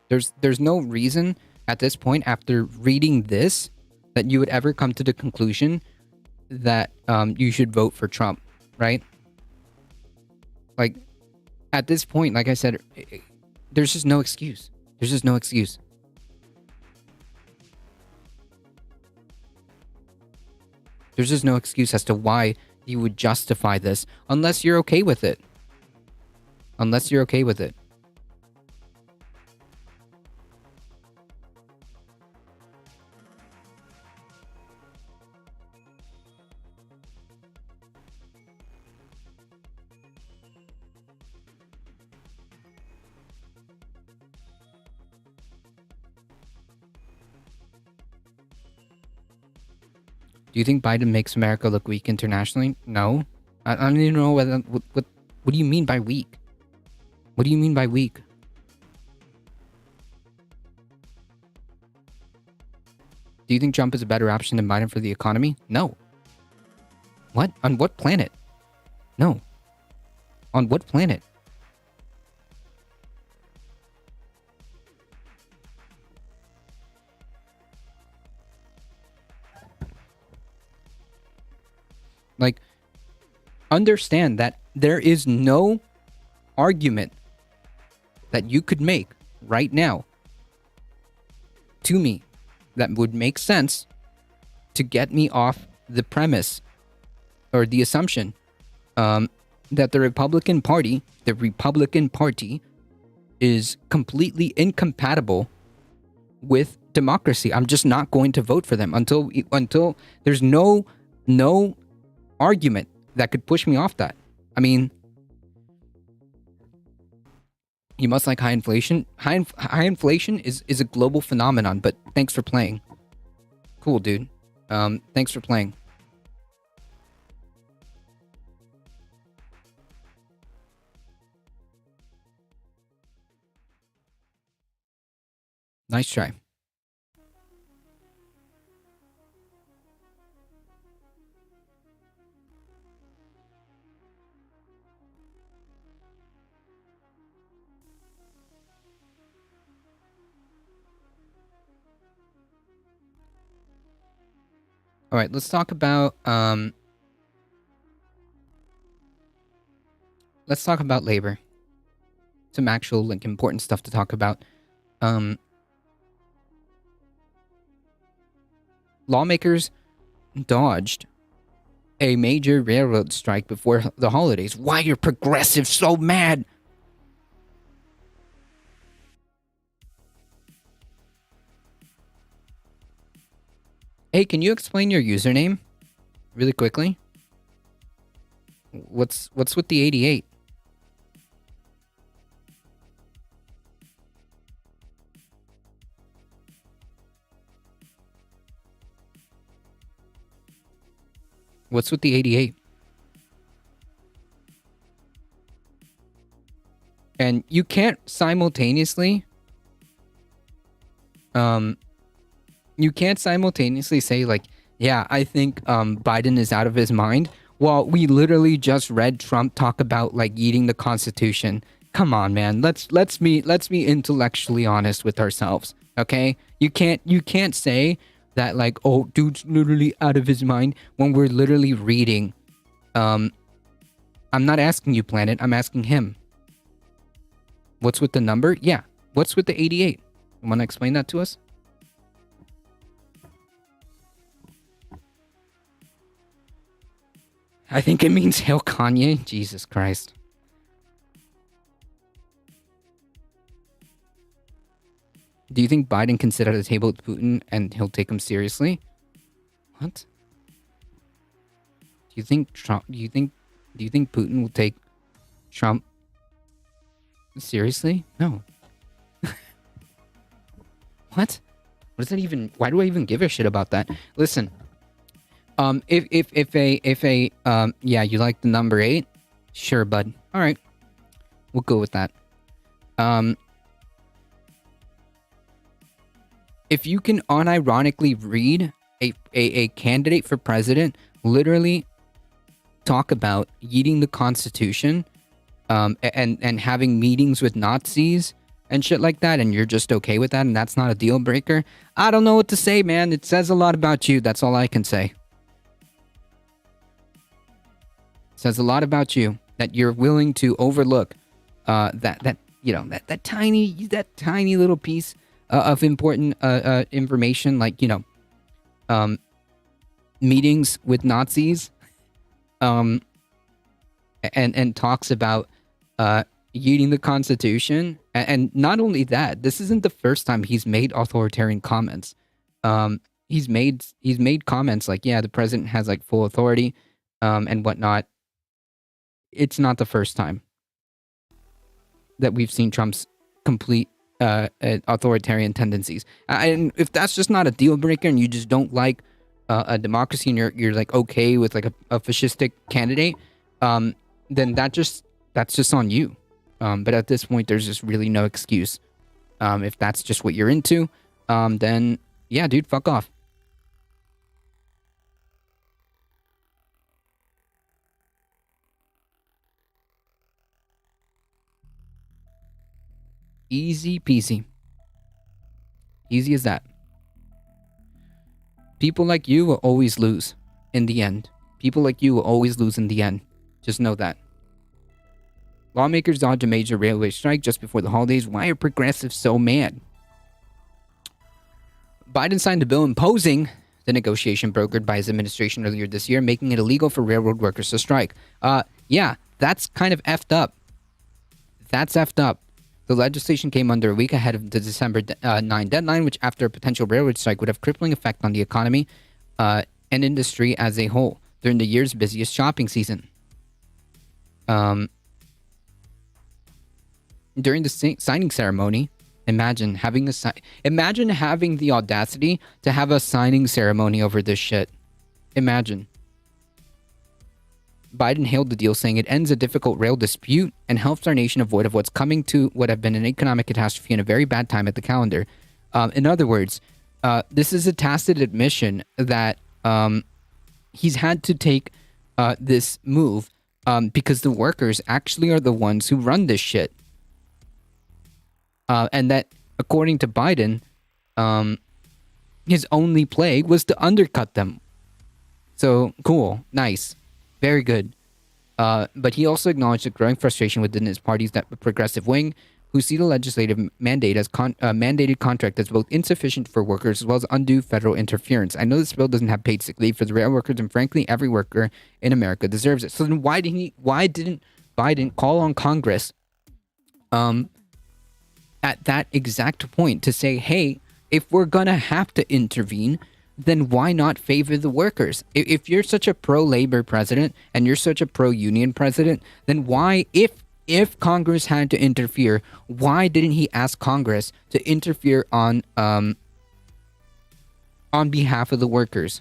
There's no reason at this point, after reading this, that you would ever come to the conclusion that you should vote for Trump, right? Like, at this point, like I said, there's just no excuse. There's just no excuse. There's just no excuse as to why you would justify this, unless you're okay with it. Unless you're okay with it. Do you think Biden makes America look weak internationally? No. I don't even know what do you mean by weak? What do you mean by weak? Do you think Trump is a better option than Biden for the economy? No. What? On what planet? No. On what planet? Like, understand that there is no argument that you could make right now to me that would make sense to get me off the premise or the assumption that the Republican Party is completely incompatible with democracy. I'm just not going to vote for them until there's no argument that could push me off that. I mean, you must like high inflation. High inflation is a global phenomenon, but thanks for playing. Cool, dude. Thanks for playing. Nice try. All right, let's talk about labor. Some actual like important stuff to talk about. Lawmakers dodged a major railroad strike before the holidays. Why are progressives so mad? Hey, can you explain your username really quickly? What's with the 88? What's with the 88? And you can't simultaneously say like, yeah, I think Biden is out of his mind. Well, we literally just read Trump talk about like eating the Constitution. Come on, man. Let's be intellectually honest with ourselves. Okay? You can't say that like, oh, dude's literally out of his mind when we're literally reading. I'm not asking you, Planet. I'm asking him. What's with the number? Yeah. What's with the 88? You want to explain that to us? I think it means Hail Kanye. Jesus Christ. Do you think Biden can sit at a table with Putin and he'll take him seriously? What? Do you think Putin will take Trump seriously? No. What? What does that even? Why do I even give a shit about that? Listen. Yeah, you like the number 8? Sure, bud. All right. We'll go with that. If you can unironically read a candidate for president literally talk about eating the Constitution, and having meetings with Nazis and shit like that, and you're just okay with that, and that's not a deal breaker, I don't know what to say, man. It says a lot about you. That's all I can say. Says a lot about you that you're willing to overlook that tiny little piece of important information, like meetings with Nazis, and talks about eating the Constitution, and not only that, this isn't the first time he's made authoritarian comments. He's made comments like, yeah, the president has like full authority, and whatnot. It's not the first time that we've seen Trump's complete authoritarian tendencies. And if that's just not a deal breaker, and you just don't like a democracy, and you're like okay with like a fascistic candidate, then that's just on you. But at this point, there's just really no excuse. If that's just what you're into, then yeah, dude, fuck off. Easy peasy. Easy as that. People like you will always lose in the end. People like you will always lose in the end. Just know that. Lawmakers dodge a major railway strike just before the holidays. Why are progressives so mad? Biden signed a bill imposing the negotiation brokered by his administration earlier this year, making it illegal for railroad workers to strike. Yeah, that's kind of effed up. That's effed up. The legislation came under a week ahead of the December 9 deadline, which after a potential railroad strike would have crippling effect on the economy and industry as a whole during the year's busiest shopping season. During the signing ceremony, imagine having the audacity to have a signing ceremony over this shit. Imagine. Biden hailed the deal, saying it ends a difficult rail dispute and helps our nation avoid of what's coming to what have been an economic catastrophe and a very bad time at the calendar. In other words, this is a tacit admission that he's had to take this move because the workers actually are the ones who run this shit. And that, according to Biden, his only play was to undercut them. So, cool. Nice. Very good. But he also acknowledged the growing frustration within his party's progressive wing, who see the legislative mandate as mandated contract as both insufficient for workers as well as undue federal interference. I know this bill doesn't have paid sick leave for the rail workers, and frankly, every worker in America deserves it. So then, why didn't Biden call on Congress, at that exact point to say, hey, if we're gonna have to intervene, then why not favor the workers? If you're such a pro-labor president and you're such a pro-union president, then why, if Congress had to interfere, why didn't he ask Congress to interfere on behalf of the workers?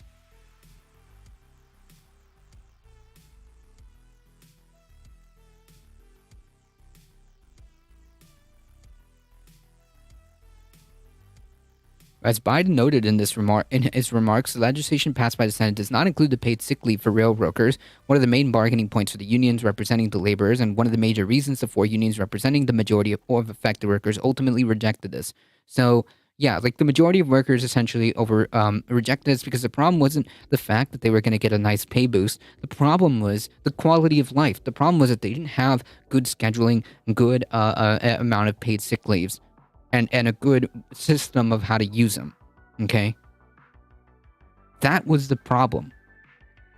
As Biden noted in his remarks, the legislation passed by the Senate does not include the paid sick leave for rail workers, one of the main bargaining points for the unions representing the laborers, and one of the major reasons the four unions representing the majority of affected workers ultimately rejected this. So, yeah, like the majority of workers essentially rejected this because the problem wasn't the fact that they were going to get a nice pay boost. The problem was the quality of life. The problem was that they didn't have good scheduling, good amount of paid sick leaves. And a good system of how to use them, okay? That was the problem.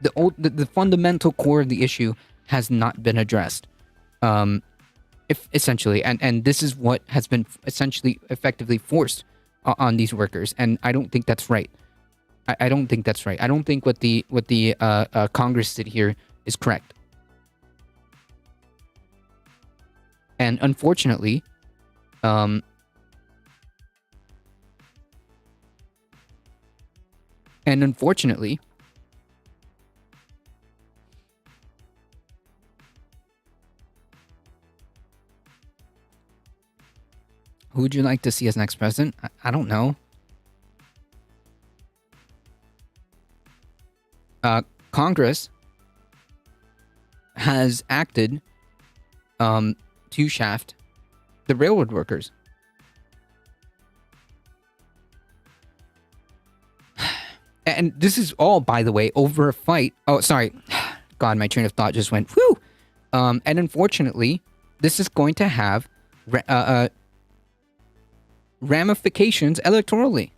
The fundamental core of the issue has not been addressed, essentially, and this is what has been essentially effectively forced on these workers, and I don't think that's right. I don't think that's right. I don't think what the Congress did here is correct, and unfortunately, who would you like to see as next president? I don't know. Congress has acted to shaft the railroad workers. And this is all, by the way, over a fight. Oh, sorry. God, my train of thought just went, whew. And unfortunately, this is going to have ramifications electorally.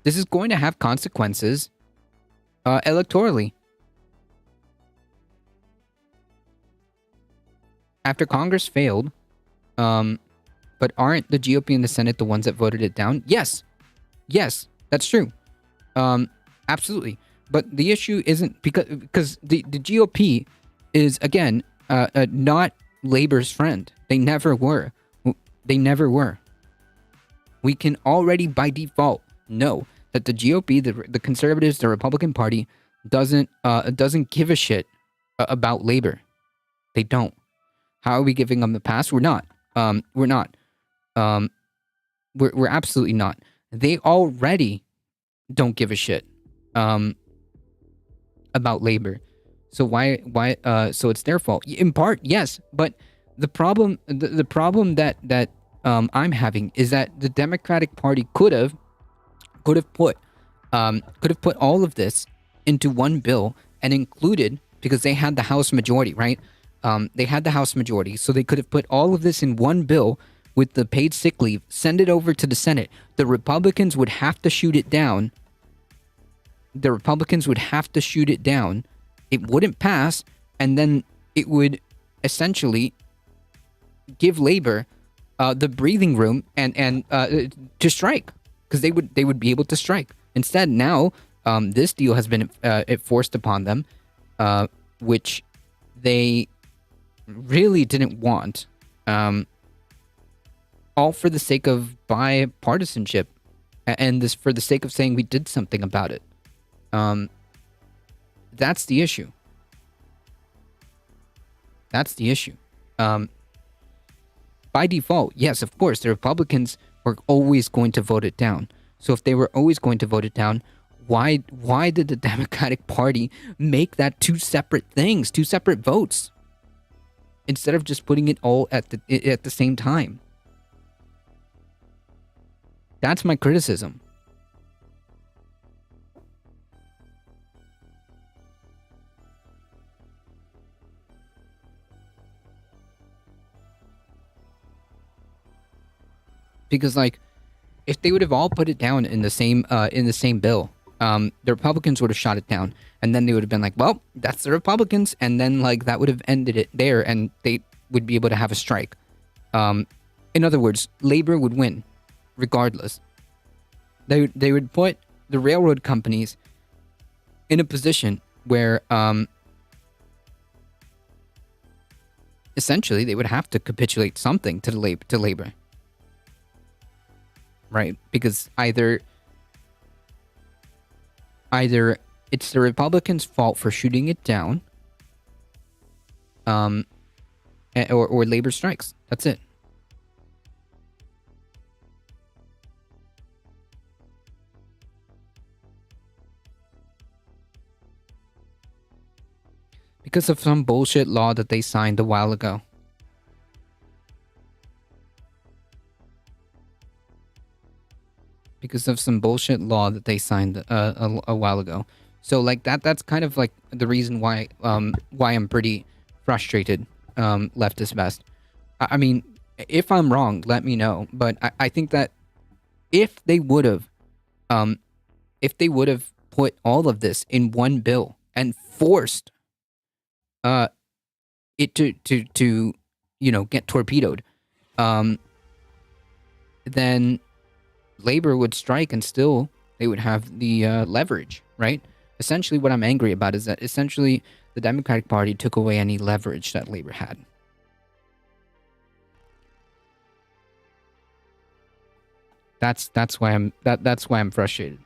This is going to have consequences electorally. After Congress failed, but aren't the GOP and the Senate the ones that voted it down? Yes, that's true. Absolutely. But the issue isn't because the GOP is, again, not labor's friend. They never were. We can already by default know that the GOP, the conservatives, the Republican Party doesn't give a shit about labor. They don't. How are we giving them the pass? We're not. We're not. We're absolutely not. They already don't give a shit about labor. So why so it's their fault. In part, yes, but the problem that I'm having is that the Democratic Party could have put all of this into one bill and included, because they had the House majority, right? They had the House majority, so they could have put all of this in one bill with the paid sick leave, send it over to the Senate. The Republicans would have to shoot it down. It wouldn't pass, and then it would essentially give labor the breathing room and to strike, because they would be able to strike. Instead, now this deal has been forced upon them, which they really didn't want, all for the sake of bipartisanship, and this for the sake of saying we did something about it. That's the issue. That's the issue. Um, by default, yes, of course, the Republicans were always going to vote it down. So if they were always going to vote it down, why did the Democratic Party make that two separate things, two separate votes, instead of just putting it all at the same time? That's my criticism. Because like, if they would have all put it down in the same bill, the Republicans would have shot it down, and then they would have been like, well, that's the Republicans, and then like that would have ended it there, and they would be able to have a strike. In other words, labor would win, regardless. They would put the railroad companies in a position where essentially they would have to capitulate something to labor. Right? Because either it's the Republicans' fault for shooting it down, or labor strikes. That's it. Because of some bullshit law that they signed a while ago. Because of some bullshit law that they signed a while ago. So like that's kind of like the reason why I'm pretty frustrated, leftist best. I mean, if I'm wrong, let me know. But I think that if they would have put all of this in one bill and forced it to get torpedoed, then labor would strike and still they would have the leverage, right? Essentially what I'm angry about is that essentially the Democratic Party took away any leverage that labor had. That's why I'm frustrated.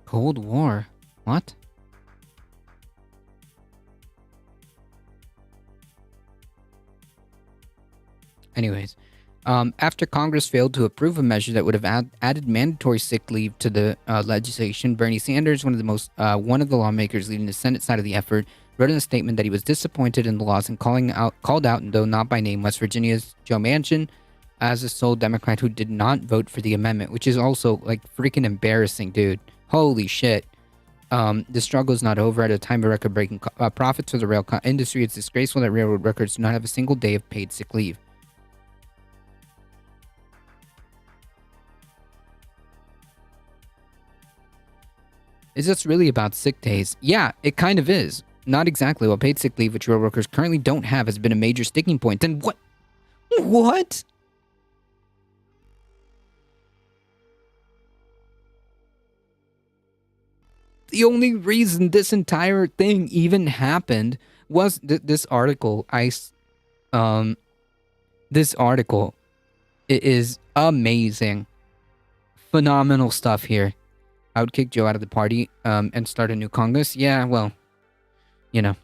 Cold War? What? Anyways, after Congress failed to approve a measure that would have added mandatory sick leave to the legislation, Bernie Sanders, one of the lawmakers leading the Senate side of the effort, wrote in a statement that he was disappointed in the laws and called out, though not by name, West Virginia's Joe Manchin as the sole Democrat who did not vote for the amendment, which is also like freaking embarrassing, dude. Holy shit. The struggle is not over. At a time of record-breaking profits for the rail industry, it's disgraceful that railroad workers do not have a single day of paid sick leave. Is this really about sick days? Yeah, it kind of is. Not exactly. While paid sick leave, which rail workers currently don't have, has been a major sticking point. Then what? What? The only reason this entire thing even happened was this article. This article is amazing, phenomenal stuff here. I would kick Joe out of the party and start a new Congress. Yeah, well, you know.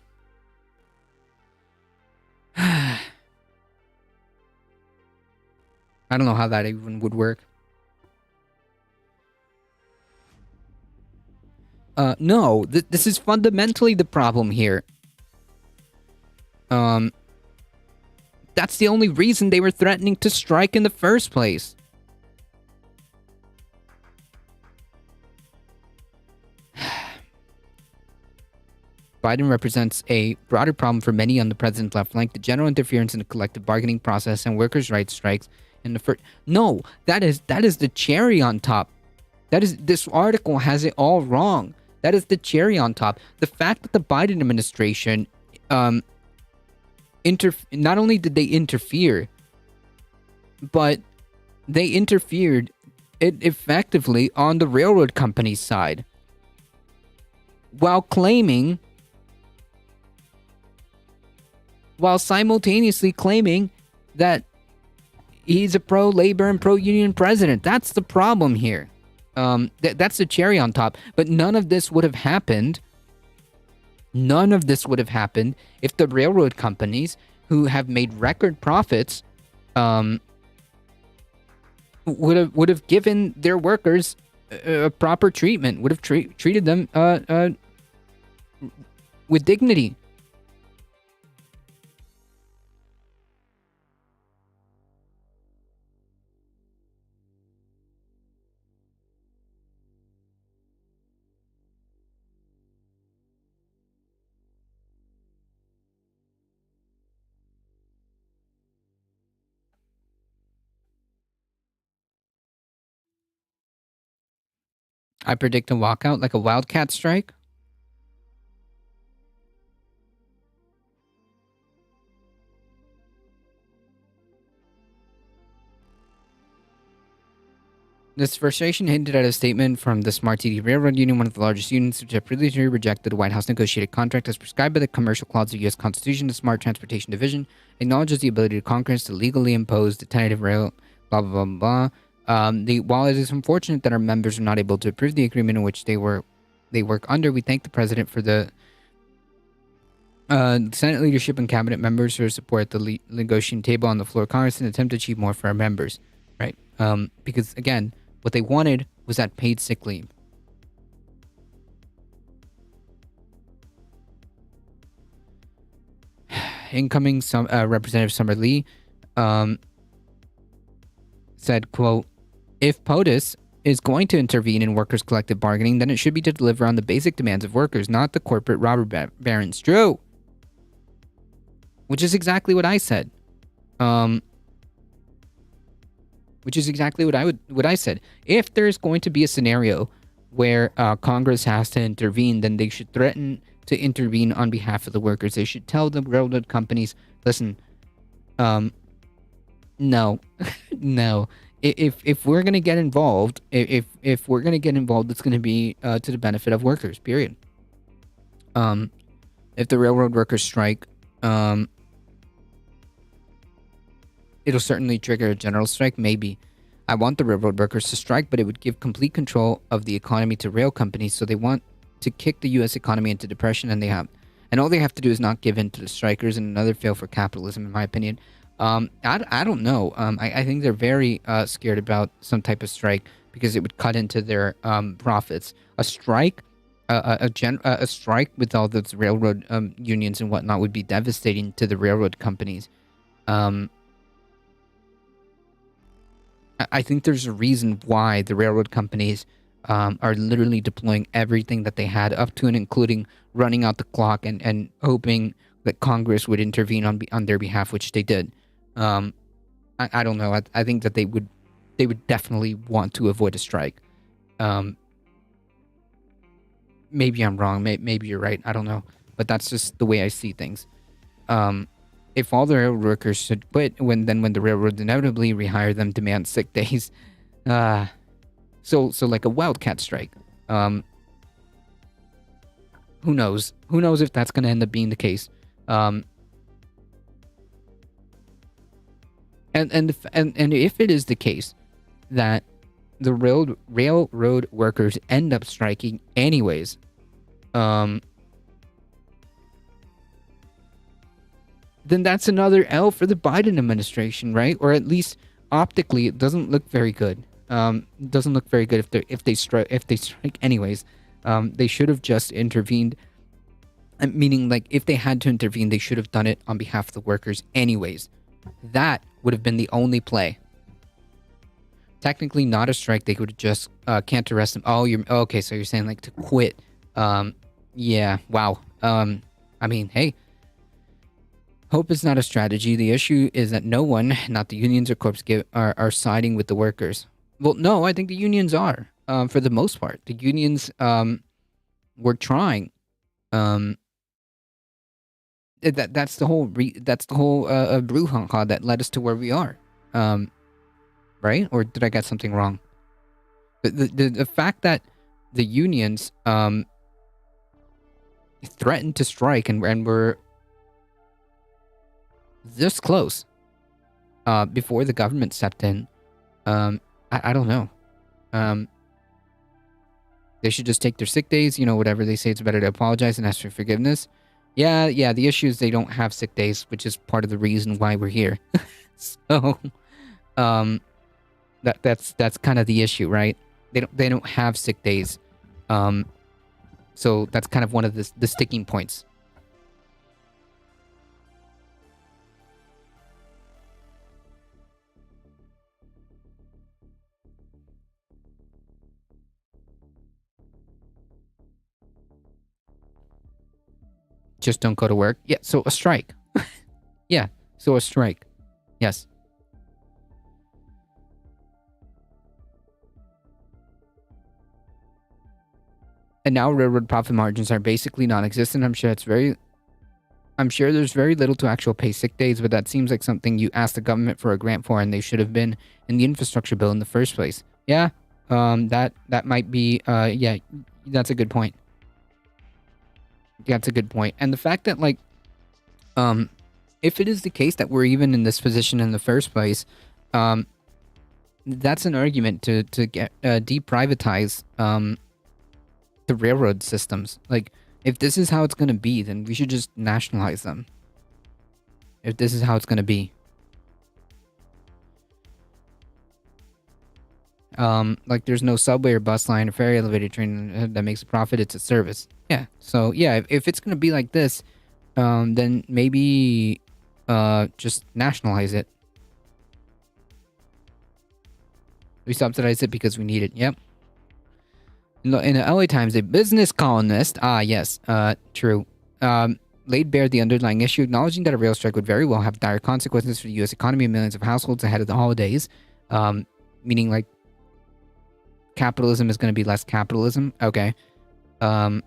I don't know how that even would work. No, this is fundamentally the problem here. That's the only reason they were threatening to strike in the first place. Biden represents a broader problem for many on the president's left flank: the general interference in the collective bargaining process and workers' rights strikes. In the first, no, that is the cherry on top. This article has it all wrong. That is the cherry on top. The fact that the Biden administration, not only did they interfere, but they interfered effectively on the railroad company's side, while simultaneously claiming that he's a pro-labor and pro-union president. That's the problem here. That's the cherry on top. But none of this would have happened. None of this would have happened if the railroad companies, who have made record profits, would have given their workers proper treatment. Would have treated them with dignity. I predict a walkout, like a wildcat strike. This frustration hinted at a statement from the Smart TD Railroad Union, one of the largest unions, which had previously rejected the White House negotiated contract as prescribed by the commercial clause of the U.S. Constitution. The Smart Transportation Division acknowledges the ability of Congress to legally impose the tentative rail, blah, blah, blah, blah. While it is unfortunate that our members are not able to approve the agreement in which they work under, we thank the President for the Senate leadership and cabinet members who support the negotiating table on the floor of Congress and attempt to achieve more for our members, right? Because, again, what they wanted was that paid sick leave. Incoming Representative Summer Lee said, quote, if POTUS is going to intervene in workers' collective bargaining, then it should be to deliver on the basic demands of workers, not the corporate robber barons. True. Which is exactly what I said. Which is exactly what I said. If there's going to be a scenario where Congress has to intervene, then they should threaten to intervene on behalf of the workers. They should tell the railroad companies, listen, no, no. If we're gonna get involved, if we're gonna get involved, it's gonna be to the benefit of workers. Period. If the railroad workers strike, it'll certainly trigger a general strike, maybe. I want the railroad workers to strike, but it would give complete control of the economy to rail companies, so they want to kick the U.S. economy into depression, and all they have to do is not give in to the strikers, and another fail for capitalism, in my opinion. I don't know. I think they're very scared about some type of strike because it would cut into their profits. A strike, a strike with all those railroad unions and whatnot would be devastating to the railroad companies. I think there's a reason why the railroad companies are literally deploying everything that they had up to and including running out the clock and hoping that Congress would intervene on their behalf, which they did. I don't know. I think that they would definitely want to avoid a strike. Maybe I'm wrong. Maybe you're right. I don't know. But that's just the way I see things. If all the railroad workers should quit, when the railroads inevitably rehire them, demand sick days, so like a wildcat strike. Who knows? Who knows if that's going to end up being the case? And if it is the case that the railroad workers end up striking anyways, then that's another L for the Biden administration, right? Or at least optically, it doesn't look very good. It doesn't look very good if they strike anyways. They should have just intervened. Meaning, like, if they had to intervene, they should have done it on behalf of the workers anyways. That would have been the only play. Technically, not a strike. They could just can't arrest them. Oh, okay. So you're saying like to quit? Yeah. Wow. I mean, hey, hope is not a strategy. The issue is that no one, not the unions or corps, are siding with the workers. Well, no, I think the unions are, for the most part. The unions were trying. Um, that's the whole brouhaha that led us to where we are. Um, right? Or did I get something wrong? The fact that the unions threatened to strike and were this close before the government stepped in. I don't know. They should just take their sick days, whatever they say. It's better to apologize and ask for forgiveness. Yeah. The issue is they don't have sick days, which is part of the reason why we're here. So, that's kind of the issue, right? They don't have sick days. So that's kind of one of the sticking points. Just don't go to work. Yeah, so a strike. Yeah, so a strike. Yes. And now railroad profit margins are basically non-existent. I'm sure there's very little to actual pay sick days, but that seems like something you asked the government for a grant for, and they should have been in the infrastructure bill in the first place. Yeah, that might be. Yeah, that's a good point. That's a good point. And the fact that if it is the case that we're even in this position in the first place, that's an argument to get deprivatize the railroad systems. Like, if this is how it's gonna be, then we should just nationalize them. If this is how it's gonna be. Like there's no subway or bus line or ferry elevator train that makes a profit. It's a service. Yeah. So yeah, if it's gonna be like this, then maybe just nationalize it. We subsidize it because we need it. Yep. In the LA Times, a business columnist, yes, true, laid bare the underlying issue, acknowledging that a rail strike would very well have dire consequences for the U.S. economy and millions of households ahead of the holidays. Meaning like capitalism is going to be less capitalism. Okay. The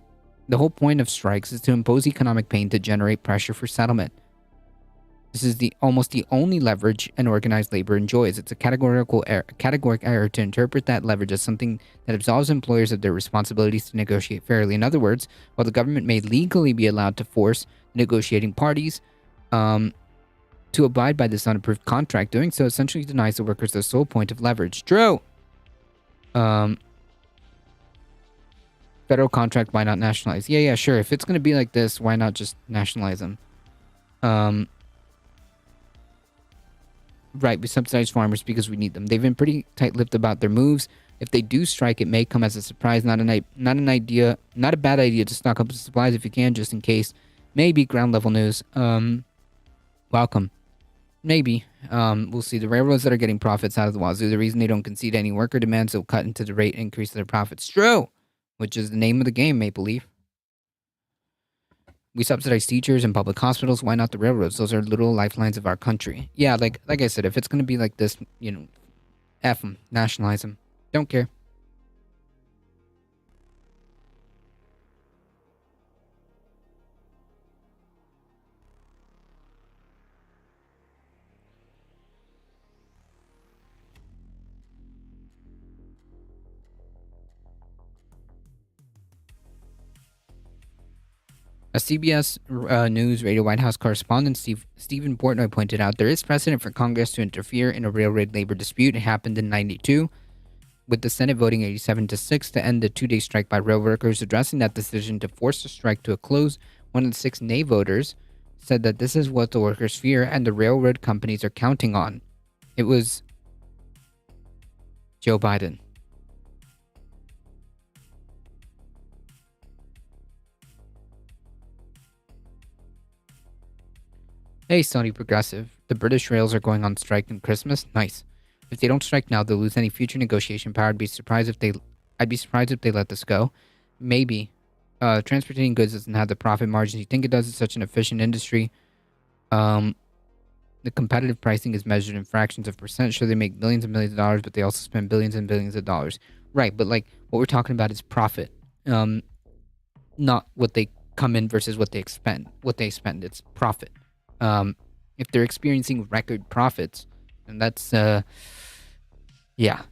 whole point of strikes is to impose economic pain to generate pressure for settlement. This is almost the only leverage an organized labor enjoys. It's a categoric error to interpret that leverage as something that absolves employers of their responsibilities to negotiate fairly. In other words, while the government may legally be allowed to force negotiating parties to abide by this unapproved contract, doing so essentially denies the workers their sole point of leverage. True. Federal contract, why not nationalize? Yeah, sure. If it's going to be like this, why not just nationalize them? Right, we subsidize farmers because we need them. They've been pretty tight-lipped about their moves. If they do strike, it may come as a surprise. Not a bad idea to stock up the supplies if you can, just in case. Maybe ground level news. Welcome. Maybe. We'll see. The railroads that are getting profits out of the wazoo, the reason they don't concede any worker demands, they'll cut into the rate increase their profits. True, which is the name of the game, Maple Leaf. We subsidize teachers and public hospitals. Why not the railroads? Those are literal lifelines of our country. Yeah, like I said, if it's going to be like this, F them, nationalize them. Don't care. A CBS News Radio White House correspondent Stephen Portnoy pointed out there is precedent for Congress to interfere in a railroad labor dispute. It happened in '92, with the Senate voting 87-6 to end the two-day strike by rail workers. Addressing that decision to force the strike to a close, one of the 6 nay voters said that this is what the workers fear and the railroad companies are counting on. It was Joe Biden. Hey, Sony Progressive. The British rails are going on strike in Christmas. Nice. If they don't strike now, they'll lose any future negotiation power. I'd be surprised if they let this go. Maybe. transporting goods doesn't have the profit margins you think it does. It's such an efficient industry. Um, the competitive pricing is measured in fractions of percent. Sure, they make millions and millions of dollars, but they also spend billions and billions of dollars. Right, but like what we're talking about is profit, not what they come in versus what they expend. What they spend, it's profit. Um, if they're experiencing record profits, and yeah,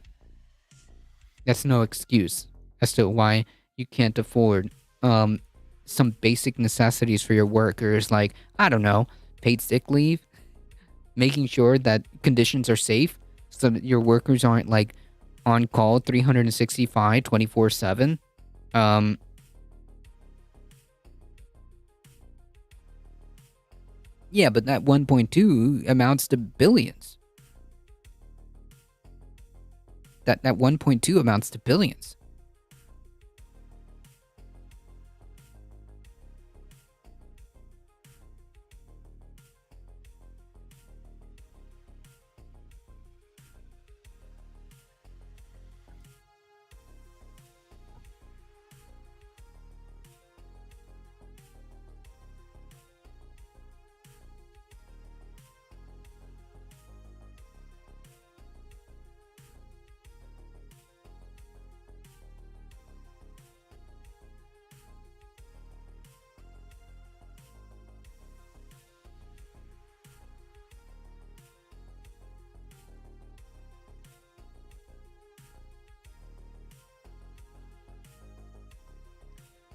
that's no excuse as to why you can't afford some basic necessities for your workers, like I don't know, paid sick leave, making sure that conditions are safe so that your workers aren't like on call 365 24/7. um yeah, but that 1.2 amounts to billions. That 1.2 amounts to billions.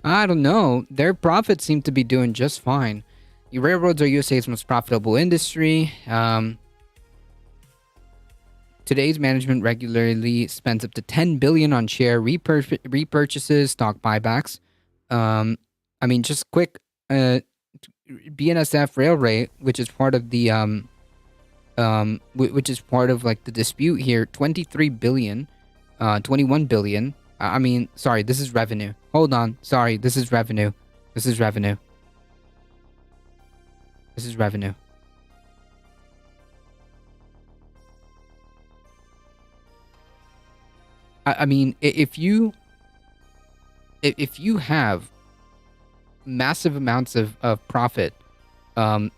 I don't know. Their profits seem to be doing just fine. The railroads are USA's most profitable industry. Today's management regularly spends up to 10 billion on share repurchases, stock buybacks. Um, I mean, just quick. BNSF Railway, which is part of the which is part of like the dispute here, 23 billion, 21 billion. I mean, sorry, this is revenue. Hold on, sorry, this is revenue. This is revenue. This is revenue. I mean, if you have massive amounts of profit, um,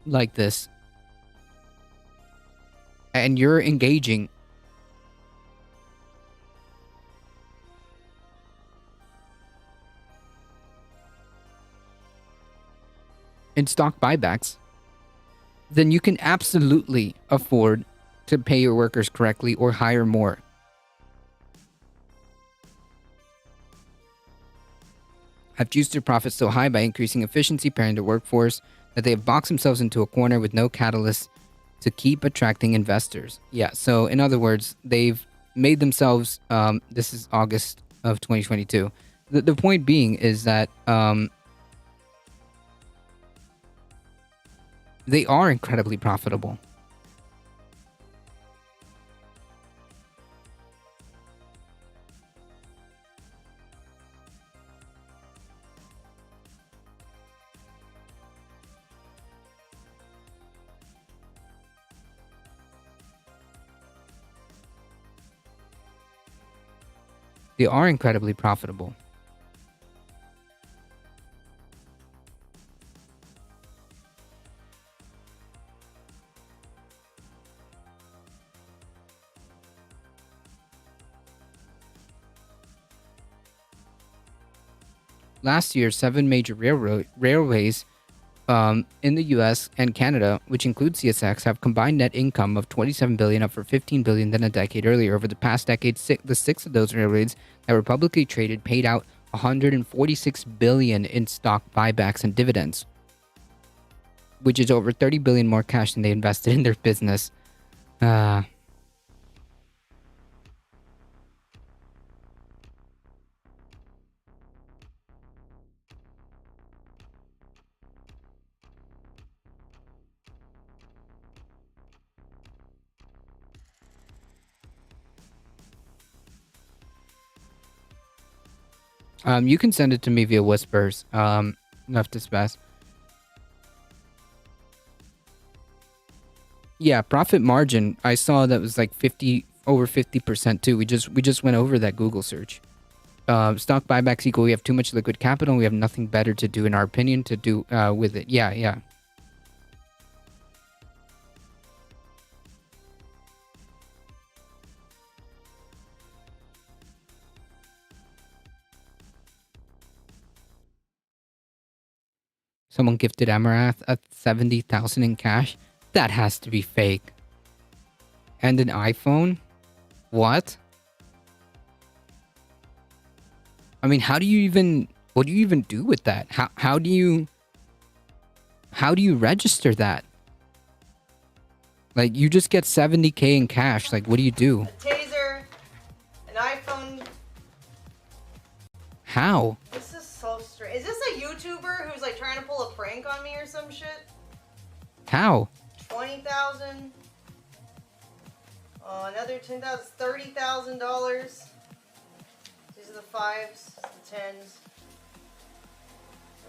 like this, and you're engaging in stock buybacks, then you can absolutely afford to pay your workers correctly or hire more. Have juiced their profits so high by increasing efficiency, pairing their workforce, that they have boxed themselves into a corner with no catalyst to keep attracting investors. Yeah, so in other words, they've made themselves, this is August of 2022. The point being is that they are incredibly profitable. They are incredibly profitable. Last year, 7 major railways in the U.S. and Canada, which include CSX, have combined net income of 27 billion, up for 15 billion than a decade earlier. Over the past decade, the 6 of those railroads that were publicly traded paid out 146 billion in stock buybacks and dividends, which is over 30 billion more cash than they invested in their business. You can send it to me via whispers. Enough to spaz. Yeah, profit margin. I saw that was like 50 over 50% too. We just went over that Google search. Stock buybacks equal we have too much liquid capital and we have nothing better to do in our opinion to do with it. Yeah, yeah. Someone gifted Amarath at 70,000 in cash. That has to be fake. And an iPhone? What? I mean, how do you even what do you even do with that? How do you register that? Like you just get 70K in cash. Like what do you do?
A taser, an iPhone.
How?
This is so strange. Is this a YouTuber who's like trying to pull a prank on me or some shit?
How?
20,000. Another 10,000. $30,000. These are the fives, the tens.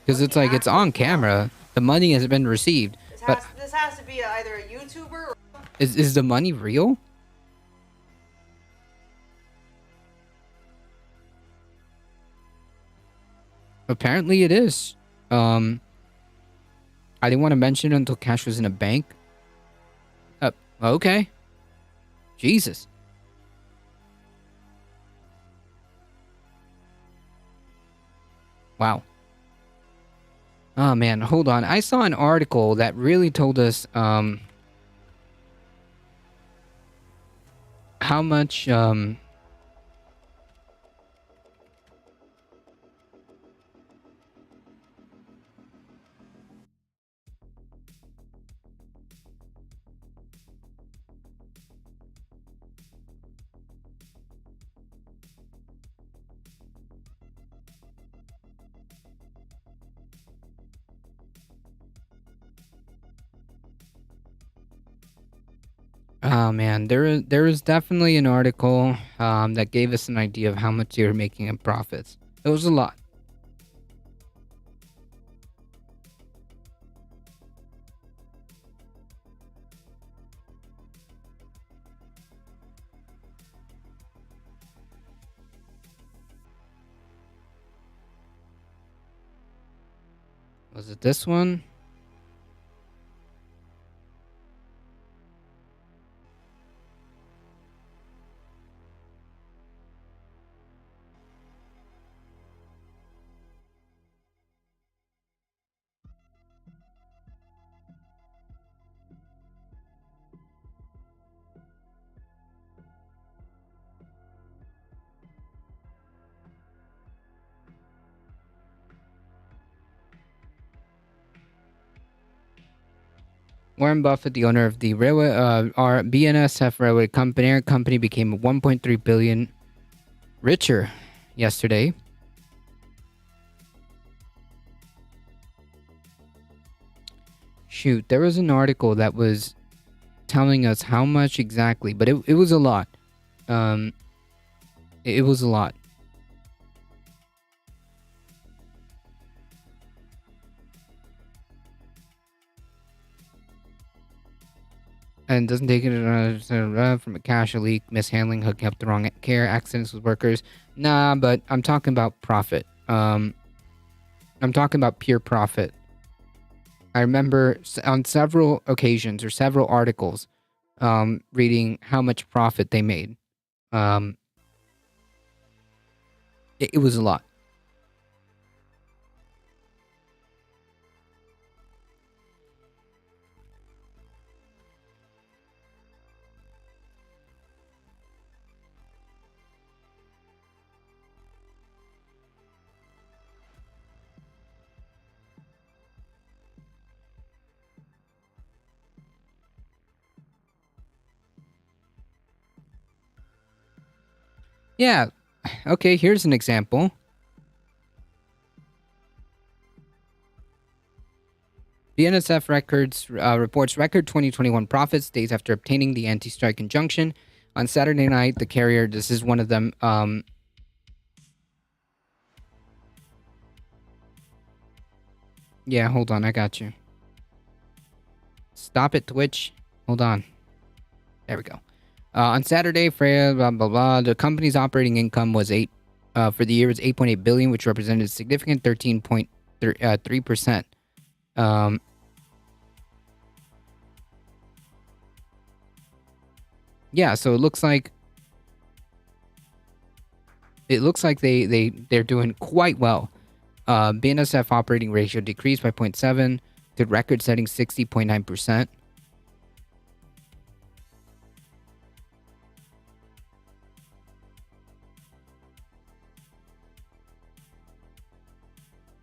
Because it's like it's on camera. The money has been received.
This has to be either a YouTuber or...
Is the money real? Apparently it is. I didn't want to mention it until cash was in a bank. Okay. Jesus. Wow. Oh man, hold on. I saw an article that really told us how much oh man, there is definitely an article that gave us an idea of how much they were making in profits. It was a lot. Was it this one? Warren Buffett, the owner of the railway, our BNSF Railway Company, became 1.3 billion richer yesterday. Shoot, there was an article that was telling us how much exactly, but it was a lot. It was a lot. And doesn't take it from a cash leak, mishandling, hooking up the wrong care, accidents with workers. Nah, but I'm talking about profit. I'm talking about pure profit. I remember on several occasions or several articles reading how much profit they made. It was a lot. Yeah. Okay, here's an example. BNSF Records reports record 2021 profits days after obtaining the anti-strike injunction. On Saturday night, the carrier, this is one of them, yeah, hold on, I got you. Stop it, Twitch. Hold on. There we go. On Saturday, Freya, blah, blah, blah, the company's operating income was for the year was 8.8 billion, which represented a significant 13.3%. Yeah, so it looks like they're doing quite well. BNSF operating ratio decreased by 0.7 to record-setting 60.9%.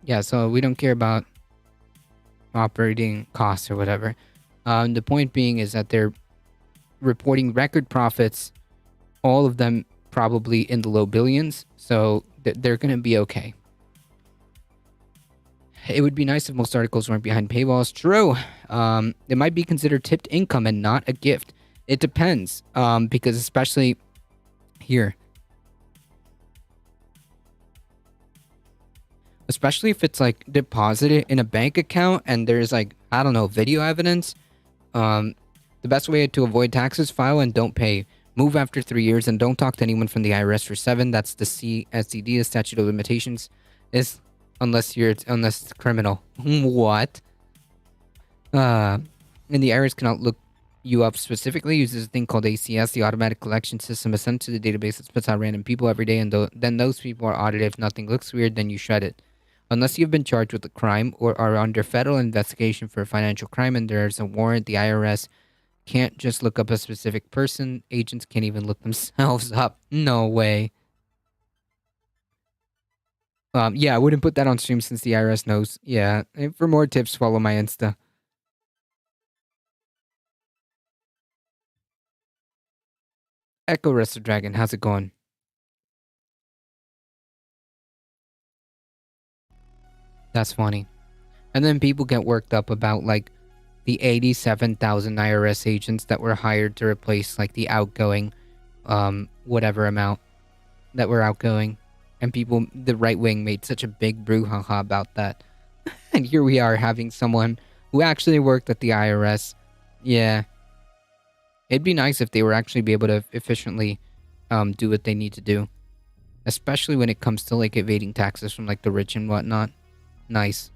Yeah, so we don't care about operating costs or whatever. The point being is that they're reporting record profits, all of them probably in the low billions, so they're going to be okay. It would be nice if most articles weren't behind paywalls. True. It might be considered tipped income and not a gift. It depends, because especially here, especially if it's like deposited in a bank account and there's like, I don't know, video evidence. The best way to avoid taxes: file and don't pay. Move after 3 years and don't talk to anyone from the IRS for 7. That's the CSDD, the statute of limitations, is unless it's criminal. What? And the IRS cannot look you up specifically. Uses a thing called ACS, the automatic collection system, is sent to the database that spits out random people every day, and then those people are audited. If nothing looks weird, then you shred it. Unless you've been charged with a crime or are under federal investigation for a financial crime and there's a warrant, the IRS can't just look up a specific person. Agents can't even look themselves up. No way. Yeah, I wouldn't put that on stream since the IRS knows. Yeah, and for more tips, follow my Insta. Echo Resto Dragon, how's it going? That's funny. And then people get worked up about like the 87,000 IRS agents that were hired to replace like the outgoing, whatever amount that were outgoing. And people, the right wing made such a big brouhaha about that. And here we are having someone who actually worked at the IRS. Yeah. It'd be nice if they were actually be able to efficiently do what they need to do. Especially when it comes to like evading taxes from like the rich and whatnot. Nice.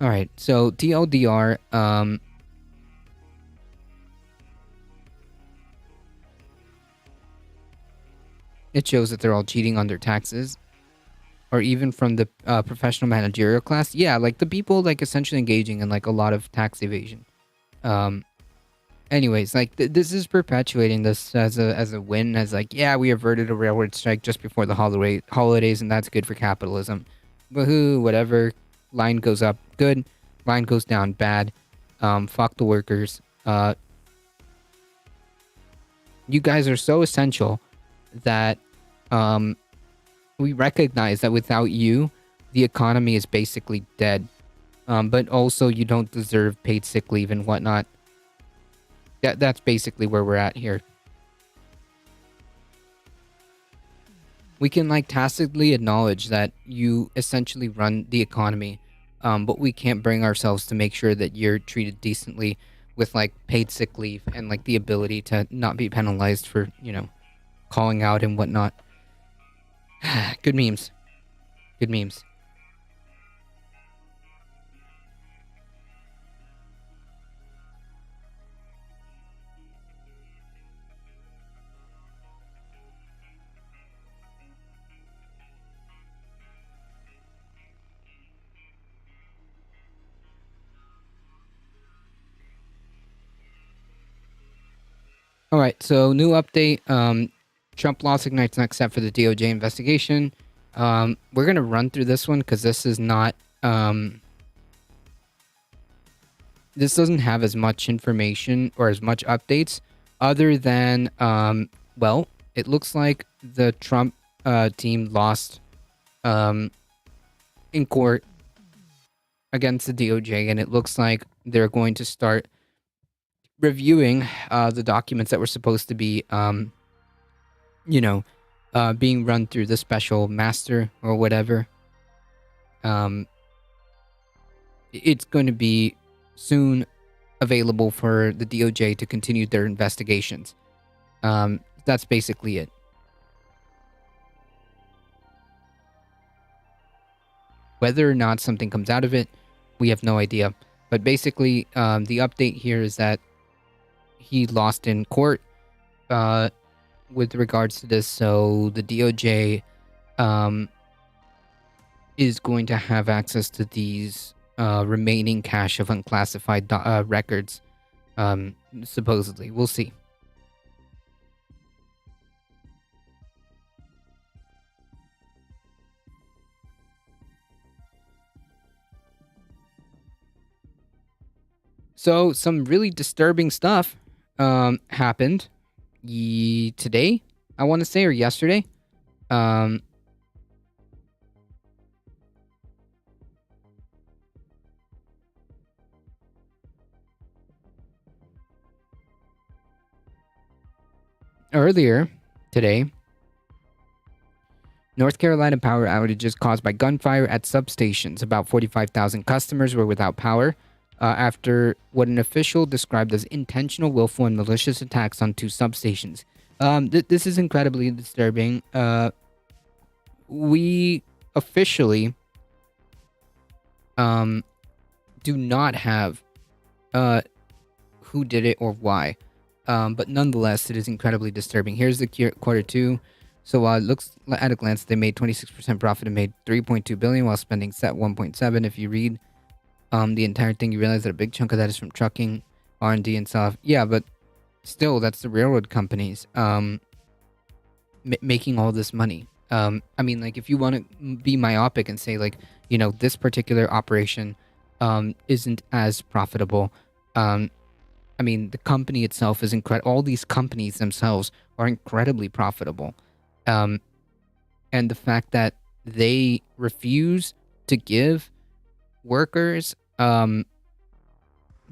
Alright, so TLDR, it shows that they're all cheating on their taxes. Or even from the professional managerial class. Yeah, like the people like essentially engaging in like a lot of tax evasion. Anyways, like this is perpetuating this as a win, as like, yeah, we averted a railroad strike just before the holidays, and that's good for capitalism. Woohoo, whatever. Line goes up, good. Line goes down, bad. Fuck the workers. You guys are so essential that we recognize that without you, the economy is basically dead. But also you don't deserve paid sick leave and whatnot. That's basically where we're at here. We can like tacitly acknowledge that you essentially run the economy, but we can't bring ourselves to make sure that you're treated decently with like paid sick leave and like the ability to not be penalized for, you know, calling out and whatnot. Good memes. Good memes. All right, so new update. Trump loss ignites next step for the DOJ investigation. We're gonna run through this one because this is not. This doesn't have as much information or as much updates, other than well, it looks like the Trump team lost in court against the DOJ, and it looks like they're going to start reviewing the documents that were supposed to be, being run through the special master or whatever. It's going to be soon available for the DOJ to continue their investigations. That's basically it. Whether or not something comes out of it, we have no idea. But basically, the update here is that he lost in court with regards to this. So the DOJ is going to have access to these remaining cache of unclassified records, supposedly. We'll see. So some really disturbing stuff happened today, I want to say, or yesterday. Earlier today, North Carolina power outages caused by gunfire at substations. About 45,000 customers were without power after what an official described as intentional, willful, and malicious attacks on two substations. This is incredibly disturbing. We officially do not have who did it or why. But nonetheless, it is incredibly disturbing. Here's the quarter two. So while it looks at a glance, they made 26% profit and made 3.2 billion while spending set 1.7. If you read the entire thing, you realize that a big chunk of that is from trucking, R&D, and stuff. Yeah, but still, that's the railroad companies making all this money. I mean, like, if you want to be myopic and say, like, you know, this particular operation isn't as profitable. I mean, the company itself is incredible. All these companies themselves are incredibly profitable. And the fact that they refuse to give workers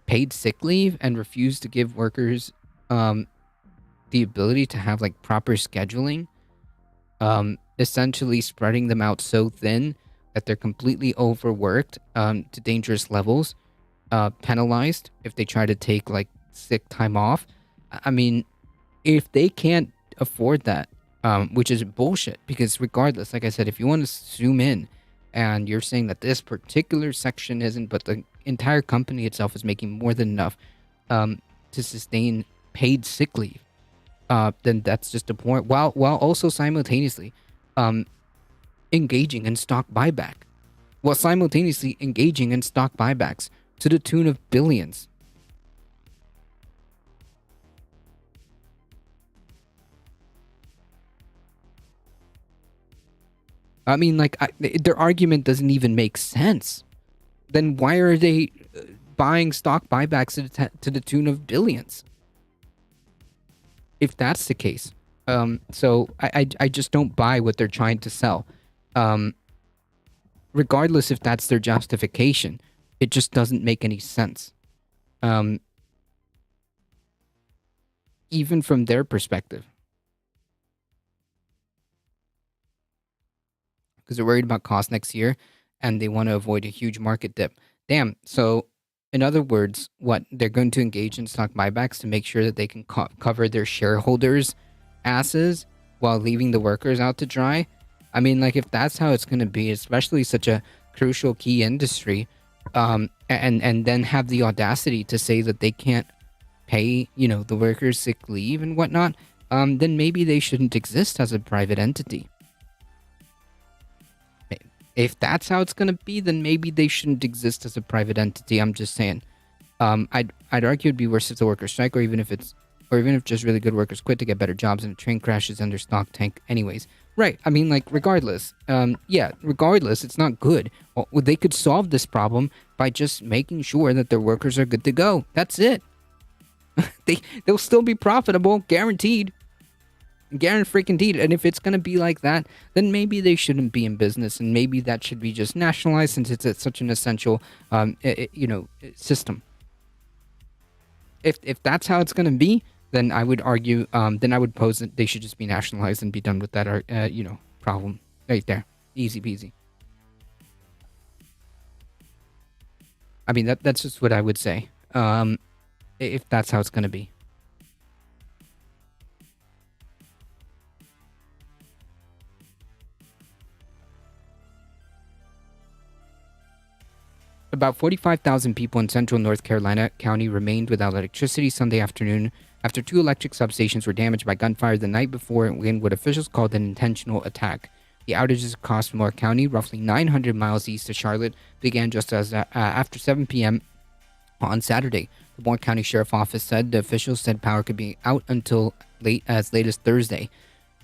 paid sick leave and refuse to give workers the ability to have, like, proper scheduling, essentially spreading them out so thin that they're completely overworked to dangerous levels, penalized if they try to take, like, sick time off. I mean, if they can't afford that, which is bullshit, because regardless, like I said, if you want to zoom in and you're saying that this particular section isn't, but the entire company itself is making more than enough to sustain paid sick leave, then that's just a point. While also simultaneously engaging in stock buyback. While simultaneously engaging in stock buybacks to the tune of billions. I mean, like, their argument doesn't even make sense. Then why are they buying stock buybacks to the tune of billions? If that's the case. So I just don't buy what they're trying to sell. Regardless if that's their justification, it just doesn't make any sense. Even from their perspective. Because they're worried about cost next year and they want to avoid a huge market dip. Damn. So, in other words, what they're going to engage in stock buybacks to make sure that they can cover their shareholders' asses while leaving the workers out to dry. I mean, like, if that's how it's going to be, especially such a crucial key industry, and then have the audacity to say that they can't pay, you know, the workers sick leave and whatnot, then maybe they shouldn't exist as a private entity. If that's how it's going to be, then maybe they shouldn't exist as a private entity. I'm just saying. I'd argue it'd be worse if the workers strike, or even if just really good workers quit to get better jobs and a train crashes and their stock tank anyways. Right. I mean, like, regardless. Regardless, it's not good. Well, they could solve this problem by just making sure that their workers are good to go. That's it. They'll still be profitable, guaranteed. Guaranteed. And if it's going to be like that, then maybe they shouldn't be in business, and maybe that should be just nationalized since it's such an essential, system. If that's how it's going to be, then I would argue, then I would pose that they should just be nationalized and be done with that, problem right there. Easy peasy. I mean, that's just what I would say. If that's how it's going to be. About 45,000 people in central North Carolina County remained without electricity Sunday afternoon after 2 electric substations were damaged by gunfire the night before in what officials called an intentional attack. The outages across Moore County, roughly 900 miles east of Charlotte, began just as after 7 p.m. on Saturday. The Moore County Sheriff Office said the officials said power could be out until late as Thursday.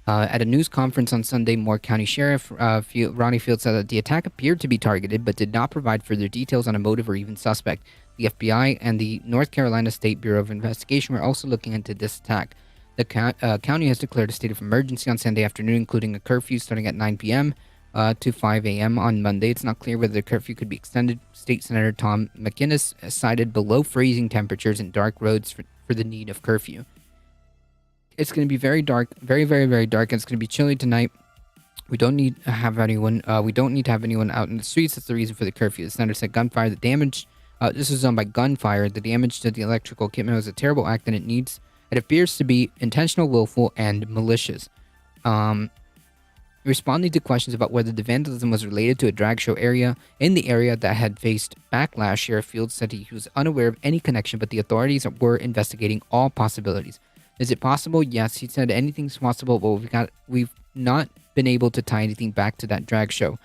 At a news conference on Sunday, Moore County Sheriff Ronnie Field said that the attack appeared to be targeted, but did not provide further details on a motive or even suspect. The FBI and the North Carolina State Bureau of Investigation were also looking into this attack. The county has declared a state of emergency on Sunday afternoon, including a curfew starting at 9 p.m. To 5 a.m. on Monday. It's not clear whether the curfew could be extended. State Senator Tom McInnes cited below freezing temperatures and dark roads for the need of curfew. It's going to be very dark, very, very, very dark, and it's going to be chilly tonight. We don't need to have anyone. We don't need to have anyone out in the streets. That's the reason for the curfew. The senator said gunfire. The damage. This was done by gunfire. The damage to the electrical equipment was a terrible act, and it appears to be intentional, willful, and malicious. Responding to questions about whether the vandalism was related to a drag show area in the area that had faced backlash, Sheriff Fields said he was unaware of any connection, but the authorities were investigating all possibilities. Is it possible? Yes, he said anything's possible, but we've not been able to tie anything back to that drag show.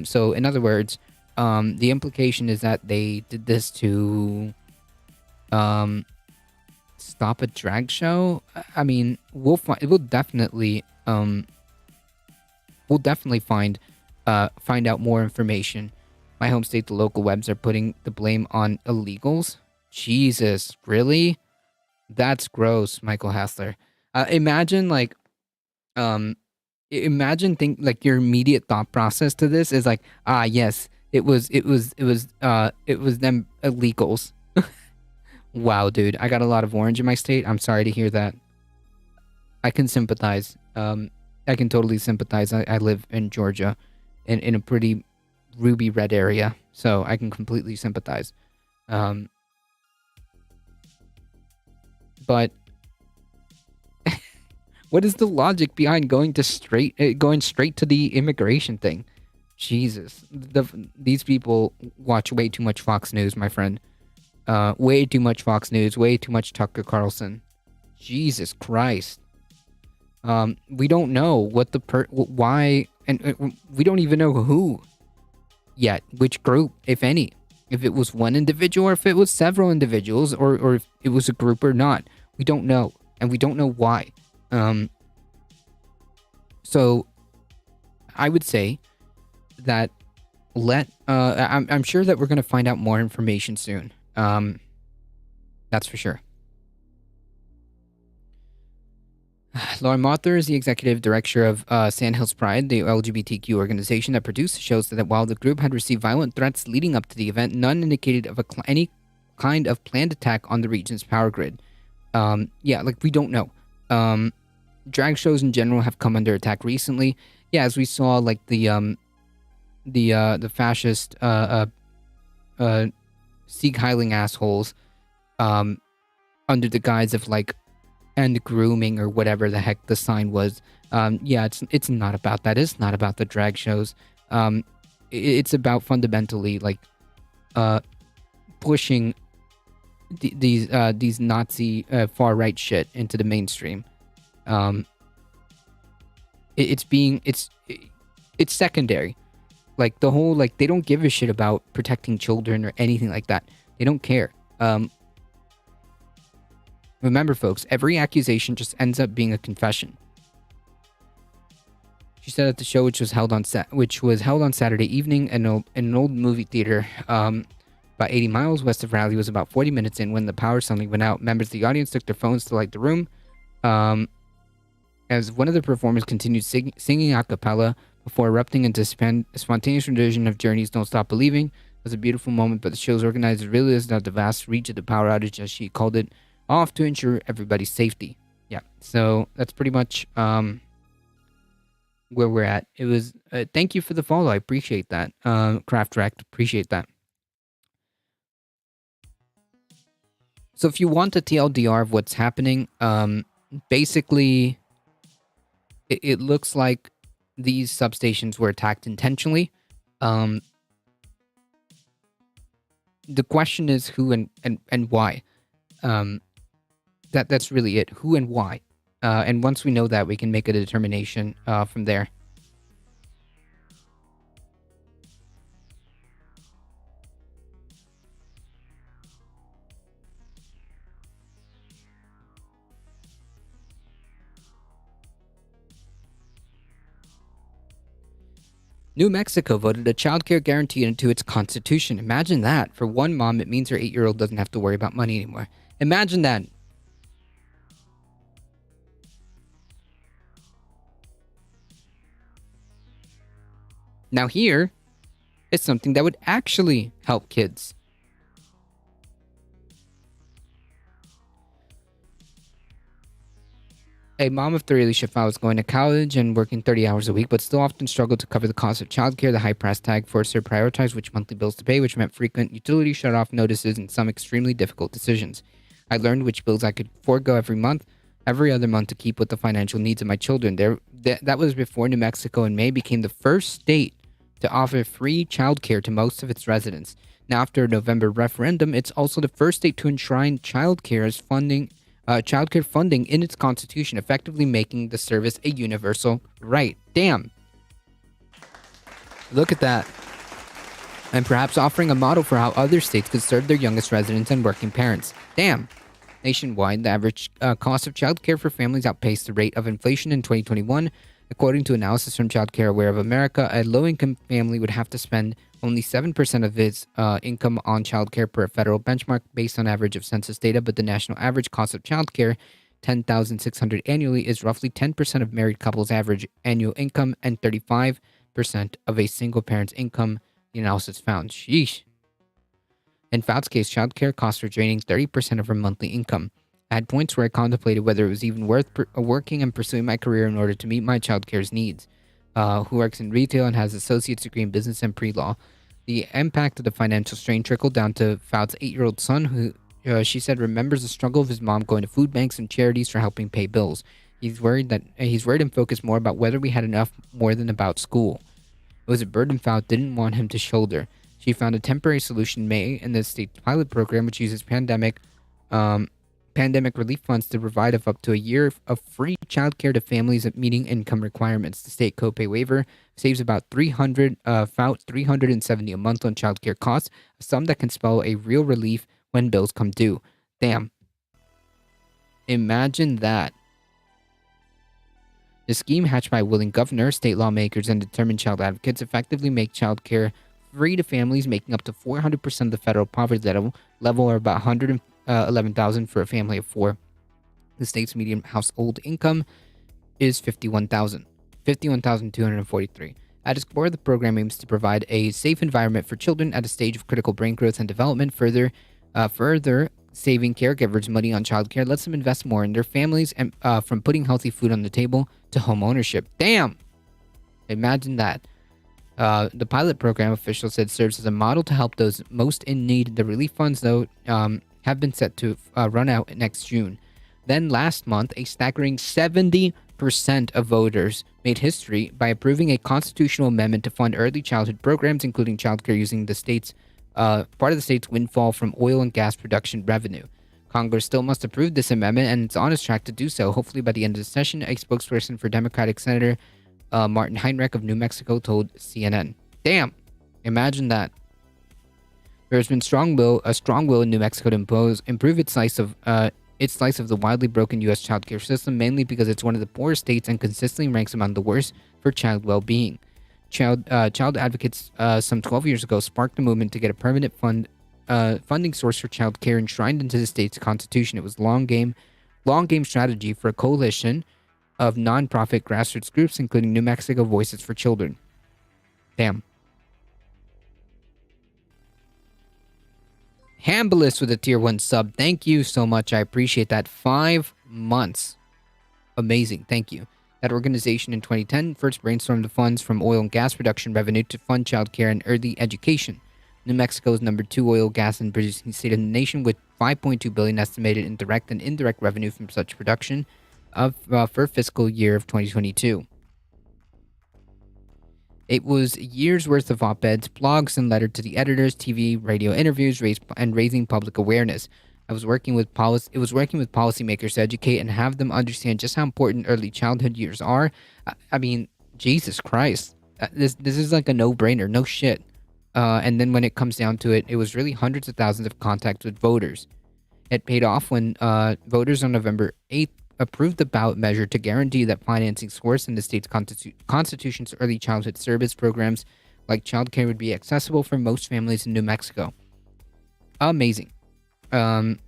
So in other words, the implication is that they did this to stop a drag show. I mean, we'll definitely find out more information. My home state, the local webs are putting the blame on illegals. Jesus, really? That's gross, Michael Hassler. Imagine your immediate thought process to this is like, yes, it was them illegals. Wow, dude, I got a lot of orange in my state. I'm sorry to hear that. I can sympathize. I can totally sympathize. I live in Georgia, in a pretty ruby red area, so I can completely sympathize. But what is the logic behind going straight to the immigration thing? Jesus, these people watch way too much Fox News, my friend. Way too much Fox News, way too much Tucker Carlson. Jesus Christ. We don't know what why, and we don't even know who yet, which group, if any. If it was one individual or if it was several individuals or if it was a group or not. We don't know. And we don't know why. So I would say that I'm sure that we're going to find out more information soon. That's for sure. Lauren Mather is the executive director of Sandhills Pride, the LGBTQ organization that produced the shows, that while the group had received violent threats leading up to the event, none indicated of any kind of planned attack on the region's power grid. We don't know. Drag shows in general have come under attack recently. Yeah, as we saw, like the fascist Sieg Heiling assholes under the guise of like end grooming or whatever the heck the sign was. It's not about that. It's not about the drag shows. It's about fundamentally like pushing these Nazi far right shit into the mainstream. It's secondary. Like the whole, like, they don't give a shit about protecting children or anything like that. They don't care. Remember, folks, every accusation just ends up being a confession. She said at the show, which was held on Saturday evening in an old movie theater, about 80 miles west of Raleigh, was about 40 minutes in when the power suddenly went out. Members of the audience took their phones to light the room. As one of the performers continued singing a cappella before erupting into a spontaneous rendition of Journey's Don't Stop Believing. It was a beautiful moment, but the show's organizers realized that the vast reach of the power outage, as she called it, off to ensure everybody's safety. Yeah, so that's pretty much where we're at. It was thank you for the follow. I appreciate that. Craft Rect, appreciate that. So if you want a TLDR of what's happening, basically it looks like these substations were attacked intentionally. the question is who and why. Um, that's really it. Who and why. And once we know that, we can make a determination from there. New Mexico voted a child care guarantee into its constitution. Imagine that. For one mom, it means her 8-year-old doesn't have to worry about money anymore. Imagine that. Now here is something that would actually help kids. A mom of three, Alicia Fowle, was going to college and working 30 hours a week, but still often struggled to cover the cost of childcare. The high price tag forced her to prioritize which monthly bills to pay, which meant frequent utility shut-off notices and some extremely difficult decisions. I learned which bills I could forego every other month to keep with the financial needs of my children. That was before New Mexico in May became the first state to offer free childcare to most of its residents. Now, after a November referendum, it's also the first state to enshrine childcare as childcare funding in its constitution, effectively making the service a universal right. Damn. Look at that. And perhaps offering a model for how other states could serve their youngest residents and working parents. Damn. Nationwide, the average cost of childcare for families outpaced the rate of inflation in 2021. According to analysis from Childcare Aware of America, a low-income family would have to spend only 7% of its income on childcare per federal benchmark based on average of census data, but the national average cost of childcare, $10,600 annually, is roughly 10% of married couples' average annual income and 35% of a single parent's income, the analysis found. Sheesh. In Fowle's case, childcare costs her draining 30% of her monthly income. I had points where I contemplated whether it was even worth working and pursuing my career in order to meet my childcare's needs. Who works in retail and has associate's degree in business and pre-law. The impact of the financial strain trickled down to Fowle's 8-year-old son, who she said remembers the struggle of his mom going to food banks and charities for helping pay bills. He's worried and focused more about whether we had enough more than about school. It was a burden Fowle didn't want him to shoulder. She found a temporary solution in May in the state's pilot program, which uses pandemic relief funds to provide up to a year of free childcare to families meeting income requirements. The state copay waiver saves about $370 a month on childcare costs, a sum that can spell a real relief when bills come due. Damn. Imagine that. The scheme hatched by a willing governor, state lawmakers, and determined child advocates effectively make childcare free to families making up to 400% of the federal poverty level or about $111,000 for a family of four. The state's median household income is $51,243. At its core, the program aims to provide a safe environment for children at a stage of critical brain growth and development. Further saving caregivers money on childcare lets them invest more in their families and from putting healthy food on the table to home ownership. Damn! Imagine that. The pilot program, officials said, serves as a model to help those most in need. The relief funds, though, have been set to run out next June. Then last month, a staggering 70% of voters made history by approving a constitutional amendment to fund early childhood programs, including childcare using the state's part of the state's windfall from oil and gas production revenue. Congress still must approve this amendment, and it's on its track to do so. Hopefully by the end of the session, a spokesperson for Democratic Senator Martin Heinrich of New Mexico told CNN. Damn! Imagine that. There has been a strong will in New Mexico to improve its slice of the widely broken U.S. child care system, mainly because it's one of the poorest states and consistently ranks among the worst for child well-being. Child advocates some 12 years ago sparked a movement to get a permanent funding source for child care enshrined into the state's constitution. It was a long game strategy for a coalition of non-profit grassroots groups, including New Mexico Voices for Children. Damn. Hambliss with a tier 1 sub. Thank you so much. I appreciate that. 5 months. Amazing. Thank you. That organization in 2010 first brainstormed the funds from oil and gas production revenue to fund childcare and early education. New Mexico is number 2 oil, gas, and producing state in the nation, with $5.2 billion estimated in direct and indirect revenue from such production for fiscal year of 2022. It was years worth of op-eds, blogs, and letters to the editors, TV, radio interviews, and raising public awareness. I was working with policy. It was working with policymakers to educate and have them understand just how important early childhood years are. I mean, Jesus Christ, this is like a no-brainer, no shit. And then when it comes down to it, it was really hundreds of thousands of contacts with voters. It paid off when voters on November 8th approved the ballot measure to guarantee that financing source in the state's constitution's early childhood service programs like childcare would be accessible for most families in New Mexico. Amazing. Under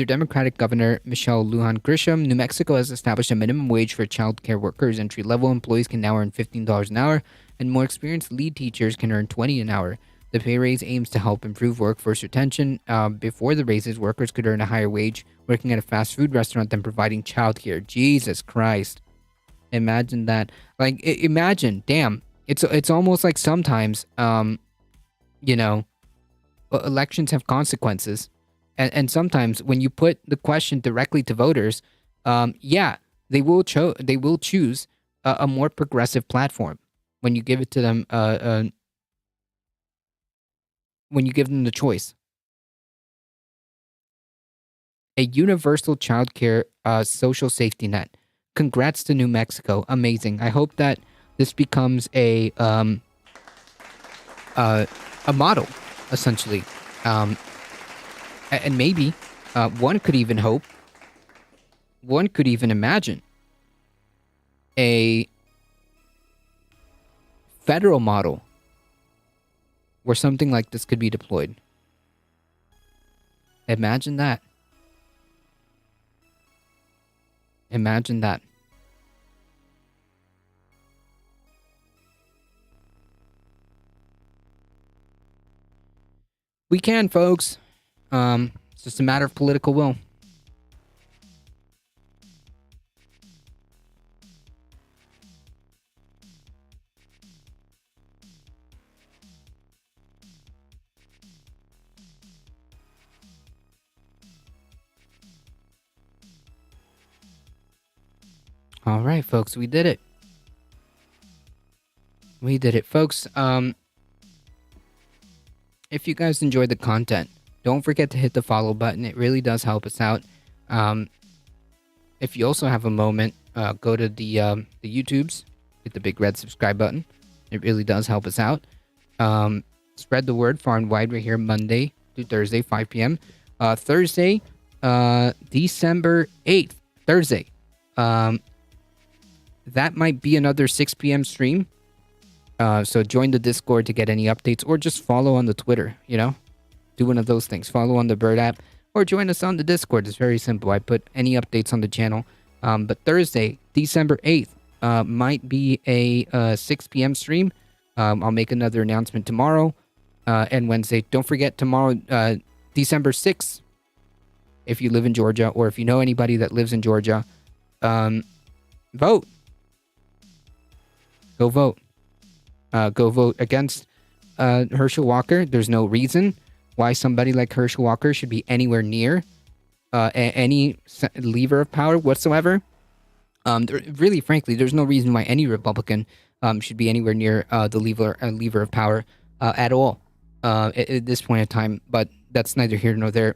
Democratic Governor Michelle Lujan Grisham, New Mexico has established a minimum wage for childcare workers. Entry-level employees can now earn $15 an hour, and more experienced lead teachers can earn $20 an hour. The pay raise aims to help improve workforce retention. Before the raises, workers could earn a higher wage working at a fast food restaurant than providing childcare. Jesus Christ. Imagine that. Like, imagine, damn. It's almost like sometimes, elections have consequences. And sometimes when you put the question directly to voters, they will choose a more progressive platform when you give it to them, when you give them the choice. A universal childcare social safety net. Congrats to New Mexico. Amazing. I hope that this becomes a model, essentially. And maybe one could even imagine a federal model where something like this could be deployed. Imagine that. Imagine that. We can, folks. It's just a matter of political will. All right, folks, we did it. We did it, folks. If you guys enjoyed the content, don't forget to hit the follow button. It really does help us out. If you also have a moment, go to the YouTubes, hit the big red subscribe button. It really does help us out. Spread the word far and wide. We're here Monday through Thursday, 5 p.m. Thursday, December 8th, Thursday. That might be another 6 p.m. stream. So join the Discord to get any updates, or just follow on the Twitter, Do one of those things. Follow on the Bird app, or join us on the Discord. It's very simple. I put any updates on the channel. But Thursday, December 8th, might be a 6 p.m. stream. I'll make another announcement tomorrow and Wednesday. Don't forget tomorrow, December 6th, if you live in Georgia, or if you know anybody that lives in Georgia, vote. Go vote. Go vote against Herschel Walker. There's no reason why somebody like Herschel Walker should be anywhere near any lever of power whatsoever. Really, frankly, there's no reason why any Republican should be anywhere near the lever of power at all at this point in time. But that's neither here nor there.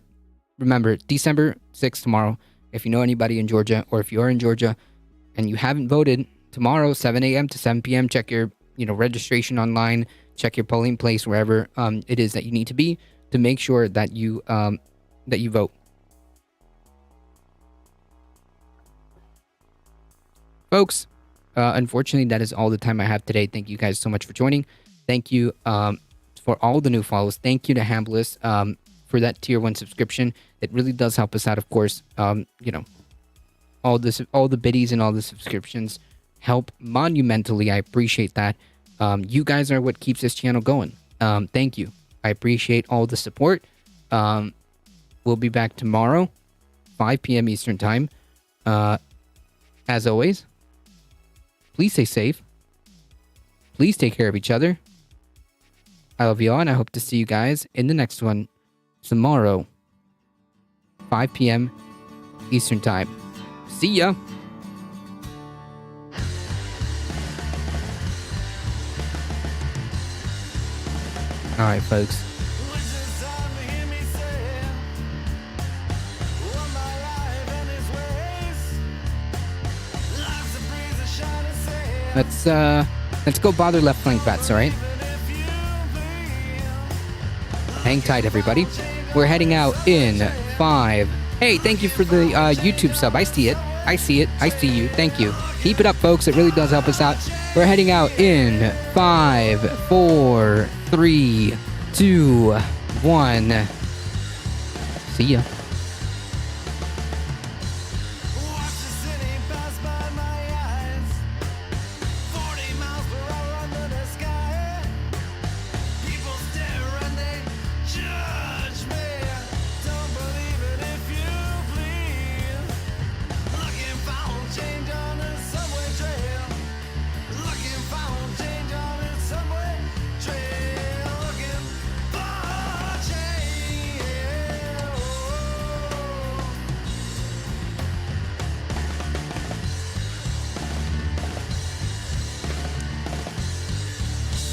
Remember, December 6th tomorrow. If you know anybody in Georgia, or if you are in Georgia and you haven't voted, tomorrow, 7 a.m. to 7 p.m., check your registration online, check your polling place, wherever it is that you need to be, to make sure that you vote. Folks, unfortunately, that is all the time I have today. Thank you guys so much for joining. Thank you for all the new follows. Thank you to Hambliss for that tier 1 subscription. It really does help us out, of course. All the biddies and all the subscriptions help monumentally. I appreciate that. You guys are what keeps this channel going. Thank you. I appreciate all the support. We'll be back tomorrow, 5 p.m. Eastern Time. As always, please stay safe. Please take care of each other. I love you all, and I hope to see you guys in the next one tomorrow, 5 p.m. Eastern Time. See ya! All right, folks. Let's go bother left flank bats, all right? Hang tight, everybody. We're heading out in 5. Hey, thank you for the YouTube sub. I see it. I see it. I see you. Thank you. Keep it up, folks. It really does help us out. We're heading out in 5, 4, 3, 2, 1. See ya.